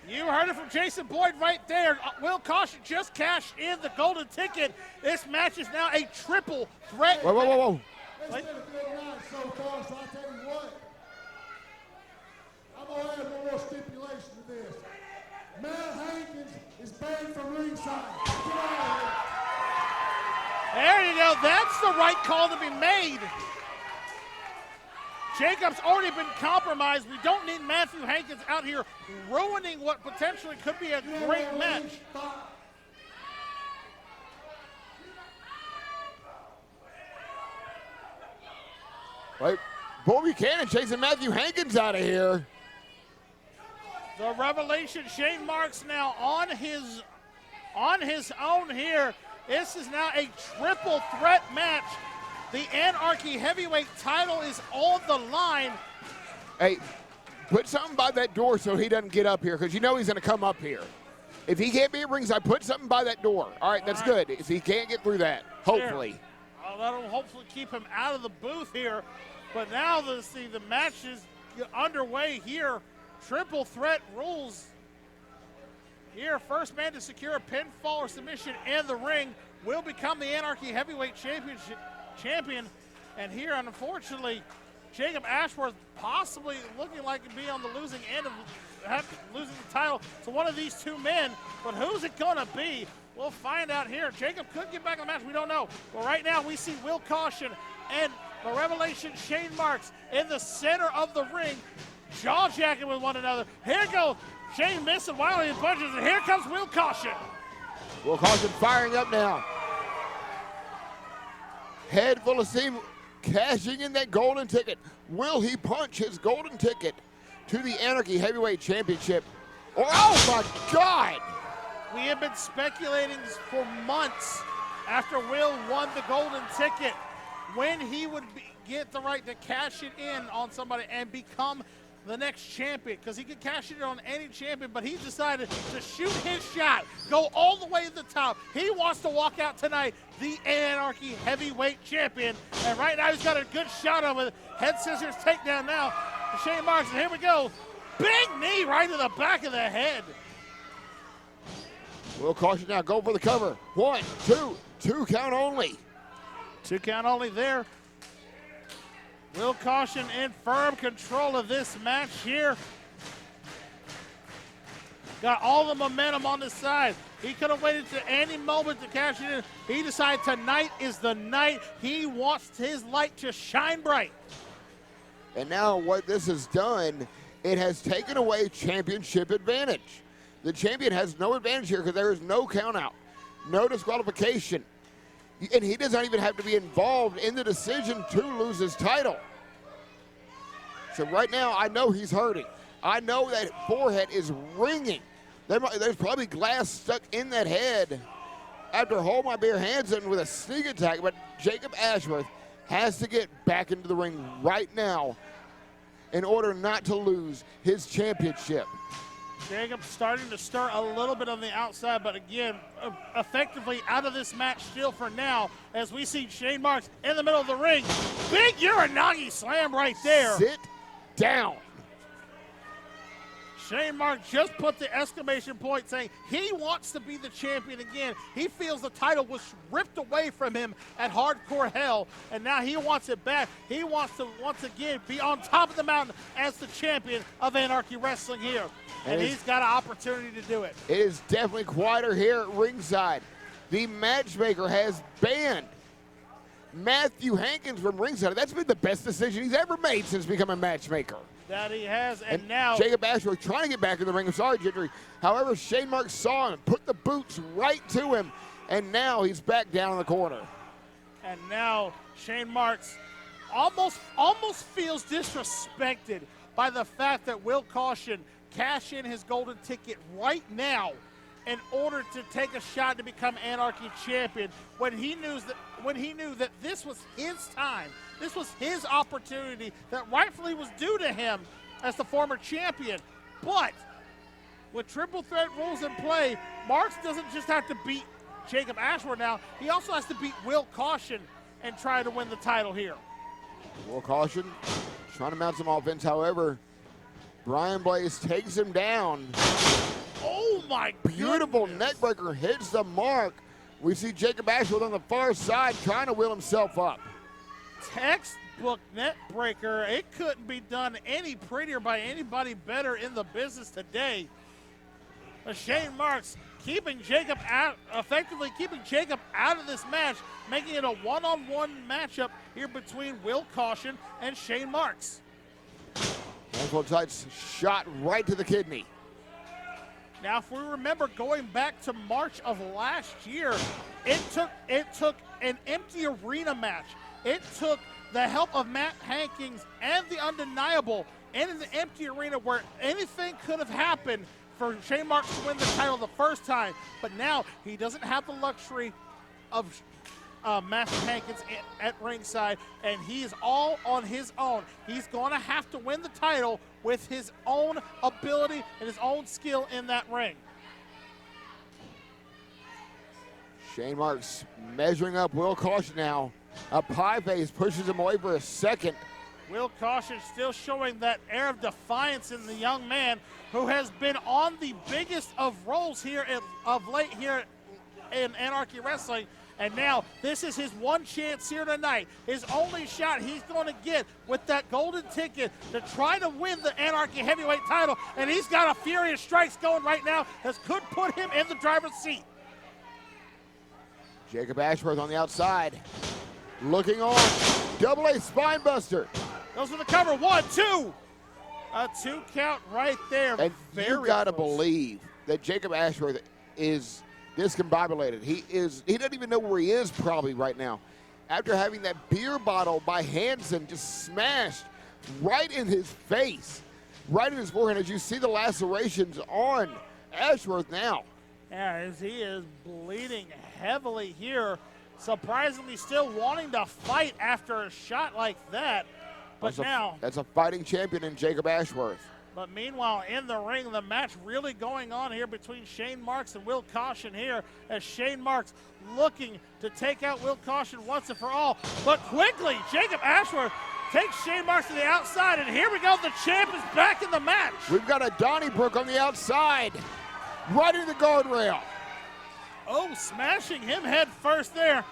You heard it from Jason Boyd right there. Will Caution just cashed in the golden ticket. This match is now a triple threat. Whoa. It's been a good night so far, so I'll tell you what. I'm going to add one more stipulation to this. Matt Hankins is banned from ringside. Get out of here. There you go. That's the right call to be made. Jacob's already been compromised. We don't need Matthew Hankins out here ruining what potentially could be a great match. Right. Buchanan chasing Matthew Hankins out of here. The revelation, Shane Marx now on his own here. This is now a triple threat match. The Anarchy heavyweight title is on the line. Hey, put something by that door so he doesn't get up here, because you know he's going to come up here. If he can't be at ringside, put something by that door. All right, that's good. If he can't get through that, hopefully. That'll hopefully keep him out of the booth here. But now the match is underway here. Triple threat rules here. First man to secure a pinfall or submission in the ring will become the Anarchy heavyweight champion. And here, unfortunately, Jacob Ashworth possibly looking like to be on the losing end of losing the title to one of these two men. But who's it going to be? We'll find out here. Jacob could get back in the match. We don't know. But right now we see Will Caution and the revelation Shane Marx in the center of the ring, jaw-jacking with one another. Here goes Shane missing wildly in punches, and here comes Will Caution. Will Caution firing up now. Head full of steam, cashing in that golden ticket. Will he punch his golden ticket to the Anarchy Heavyweight Championship? Oh my God! We have been speculating for months after Will won the golden ticket when he would get the right to cash it in on somebody and become the next champion, because he could cash it in on any champion, but he decided to shoot his shot, go all the way to the top. He wants to walk out tonight the Anarchy heavyweight champion, and right now he's got a good shot of it. Head scissors takedown now to Shane Marx, and here we go. Big knee right to the back of the head. Will Caution now go for the cover. 1, 2 count only. 2 count only there. Will Caution in firm control of this match here. Got all the momentum on the side. He could have waited to any moment to cash it in. He decided tonight is the night. He wants his light to shine bright. And now what this has done, it has taken away championship advantage. The champion has no advantage here because there is no count out, no disqualification. And he doesn't even have to be involved in the decision to lose his title. So right now, I know he's hurting. I know that forehead is ringing. There's probably glass stuck in that head after Hold My Beer Hands in with a sneak attack. But Jacob Ashworth has to get back into the ring right now in order not to lose his championship. Jacob starting to stir a little bit on the outside, but again, effectively out of this match still for now, as we see Shane Marx in the middle of the ring. Big Uranagi slam right there. Sit down. Shane Marx just put the exclamation point saying he wants to be the champion again. He feels the title was ripped away from him at Hardcore Hell, and now he wants it back. He wants to once again be on top of the mountain as the champion of Anarchy Wrestling here. And he's got an opportunity to do it. It is definitely quieter here at ringside. The matchmaker has banned Matthew Hankins from ringside. That's been the best decision he's ever made since becoming a matchmaker. That he has, and now Jacob Ashworth trying to get back in the ring. I'm sorry, Cedric. However, Shane Marx saw him, put the boots right to him, and now he's back down in the corner. And now Shane Marks almost feels disrespected by the fact that Will Caution cashed in his golden ticket right now in order to take a shot to become Anarchy champion when he knew that this was his time. This was his opportunity that rightfully was due to him as the former champion. But with triple threat rules in play, Marks doesn't just have to beat Jacob Ashworth now. He also has to beat Will Caution and try to win the title here. Will Caution trying to mount some offense. However, Brian Blaze takes him down. Oh my Beautiful goodness. neckbreaker hits the mark. We see Jacob Ashworth on the far side trying to wheel himself up. Textbook net breaker. It couldn't be done any prettier by anybody better in the business today. Shane Marks effectively keeping Jacob out of this match, making it a one-on-one matchup here between Will Caution and Shane Marks. Handful of tights shot right to the kidney. Now, if we remember going back to March of last year, it took an empty arena match. It took the help of Matt Hankins and the Undeniable in an empty arena where anything could have happened for Shane Marks to win the title the first time. But now he doesn't have the luxury of Master Hankins at ringside, and he is all on his own. He's going to have to win the title with his own ability and his own skill in that ring. Shane Marks measuring up Will Caution now. A pie face pushes him away for a second. Will Caution still showing that air of defiance in the young man who has been on the biggest of roles here of late here in Anarchy Wrestling. And now this is his one chance here tonight. His only shot he's going to get with that golden ticket to try to win the Anarchy heavyweight title. And he's got a furious strikes going right now that could put him in the driver's seat. Jacob Ashworth on the outside. Looking on. Double A spine buster. Goes for the cover. 1, 2. A 2 count right there. And Very you got to close. believe that Jacob Ashworth is discombobulated. He doesn't even know where he is probably right now. After having that beer bottle by Hansen just smashed right in his face, right in his forehead, as you see the lacerations on Ashworth now. Yeah, as he is bleeding heavily here. Surprisingly still wanting to fight after a shot like that. But That's a fighting champion in Jacob Ashworth. But meanwhile, in the ring, the match really going on here between Shane Marks and Will Caution here, as Shane Marks looking to take out Will Caution once and for all. But quickly, Jacob Ashworth takes Shane Marks to the outside, and here we go, the champ is back in the match. We've got a Donnybrook on the outside, right into the guardrail. Oh, smashing him head first there.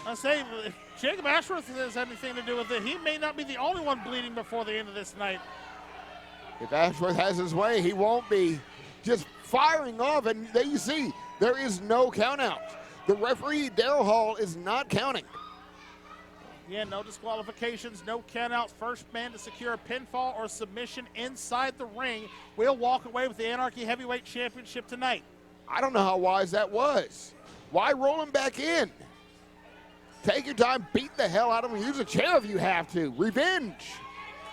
I say, if Jacob Ashworth has anything to do with it, he may not be the only one bleeding before the end of this night. If Ashworth has his way, he won't be just firing off. And there you see, there is no count out. The referee, Darryl Hall, is not counting. Yeah, no disqualifications, no countouts. First man to secure a pinfall or submission inside the ring will walk away with the Anarchy Heavyweight Championship tonight. I don't know how wise that was. Why roll him back in? Take your time, beat the hell out of him. Use a chair if you have to. Revenge.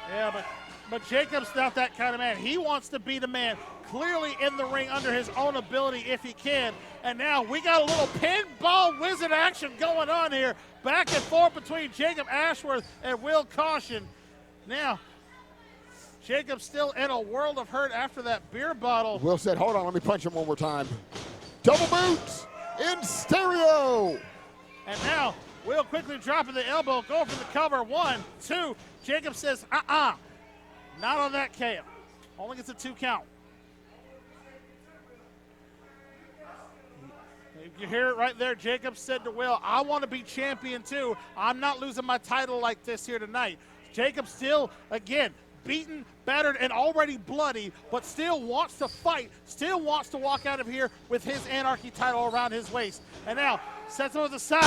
Yeah, but Jacob's not that kind of man. He wants to be the man, clearly in the ring under his own ability if he can. And now we got a little pinball wizard action going on here. Back and forth between Jacob Ashworth and Will Caution. Now, Jacob's still in a world of hurt after that beer bottle. Will said, hold on, let me punch him one more time. Double boots in stereo. And now, Will quickly dropping the elbow, going for the cover. 1, 2. Jacob says, not on that KO. Only gets a 2 count. You hear it right there. Jacob said to Will, I want to be champion too. I'm not losing my title like this here tonight. Jacob still, again, beaten, battered, and already bloody, but still wants to fight, still wants to walk out of here with his Anarchy title around his waist. And now, sets him to the side.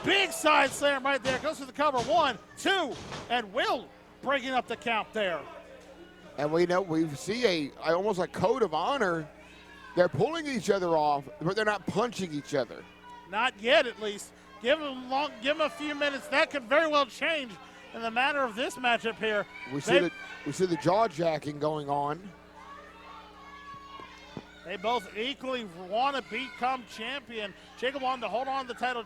Big side slam right there. Goes for the cover. 1, 2, and Will breaking up the count there. And we see almost a code of honor. They're pulling each other off, but they're not punching each other. Not yet, at least. Give him a few minutes. That could very well change in the matter of this matchup here. We see the jaw jacking going on. They both equally want to become champion. Jacob wanted to hold on to the title.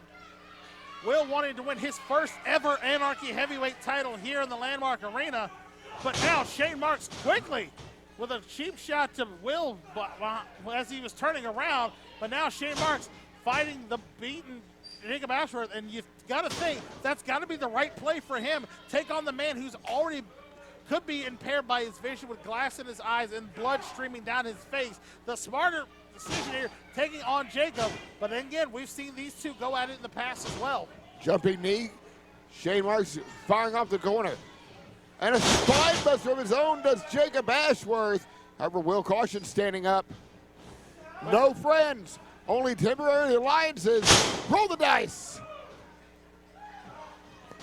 Will wanting to win his first ever Anarchy heavyweight title here in the Landmark Arena. But now Shane Marks quickly with a cheap shot to Will as he was turning around. But now Shane Marks fighting the beaten Jacob Ashworth. And you've got to think that's got to be the right play for him. Take on the man who's already could be impaired by his vision with glass in his eyes and blood streaming down his face. The smarter decision here, taking on Jacob. But again, we've seen these two go at it in the past as well. Jumping knee. Shane Marks firing off the corner. And a spine buster of his own does Jacob Ashworth. However, Will Caution standing up. No friends, only temporary alliances. Roll the dice.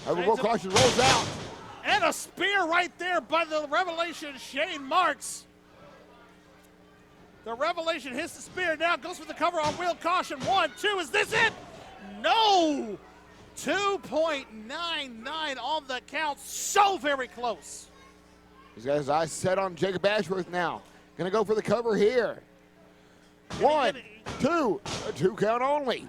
However, Will Caution rolls out. And a spear right there by the Revelation, Shane Marks. The Revelation hits the spear, now goes for the cover on Will Caution. 1, 2, is this it? No! 2.99 on the count, so very close. He's got his eyes set on Jacob Ashworth now. Gonna go for the cover here. 1, 2, a 2 count only.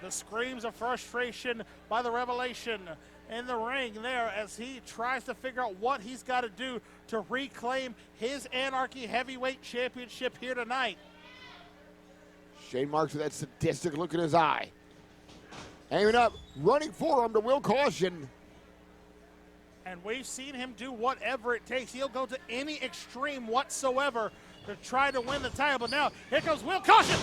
The screams of frustration by the Revelation in the ring there as he tries to figure out what he's got to do to reclaim his Anarchy Heavyweight Championship here tonight. Shane Marks with that sadistic look in his eye. Aiming up, running forearm to Will Caution. And we've seen him do whatever it takes. He'll go to any extreme whatsoever to try to win the title. But now, here comes Will Caution.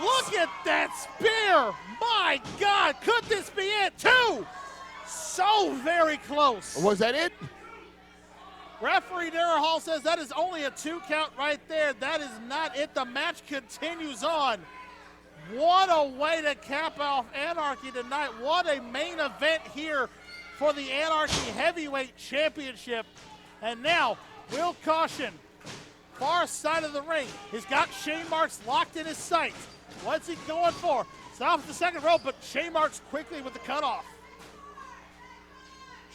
Look at that spear! My God, could this be it? 2! So very close. Was that it? Referee Darrell Hall says that is only a 2 count right there. That is not it. The match continues on. What a way to cap off Anarchy tonight. What a main event here for the Anarchy Heavyweight Championship. And now, Will Caution, far side of the ring. He's got Shane Marks locked in his sights. What's he going for? It's off the second rope, but Shane Marks quickly with the cutoff.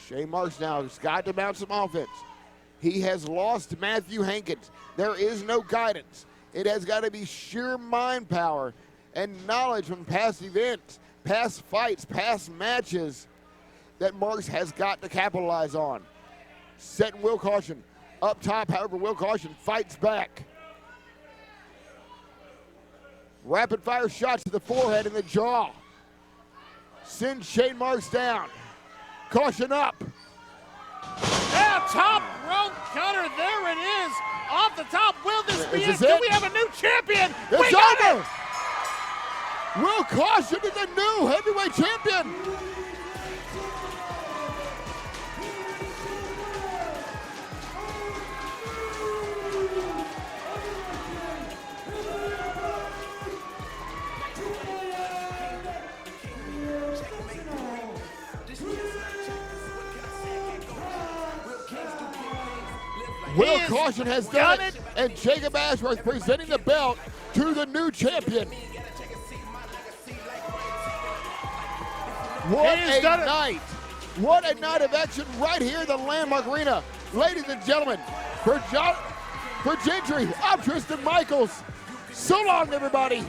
Shane Marks now has got to mount some offense. He has lost Matthew Hankins. There is no guidance. It has got to be sheer mind power and knowledge from past events, past fights, past matches that Marks has got to capitalize on. Setting Will Caution up top, however, Will Caution fights back. Rapid fire shots to the forehead and the jaw. Sends Shane Marks down. Caution up. Yeah, top rope cutter. There it is. Off the top. Will this be it? Is Do it? we have a new champion? It's We got over. it! Will Caution is the new heavyweight champion. Will Caution has done it, and Jacob Ashworth presenting the belt to the new champion. What a night. What a night of action right here in the Landmark Arena. Ladies and gentlemen, for Gentry, I'm Tristan Michaels. So long, everybody.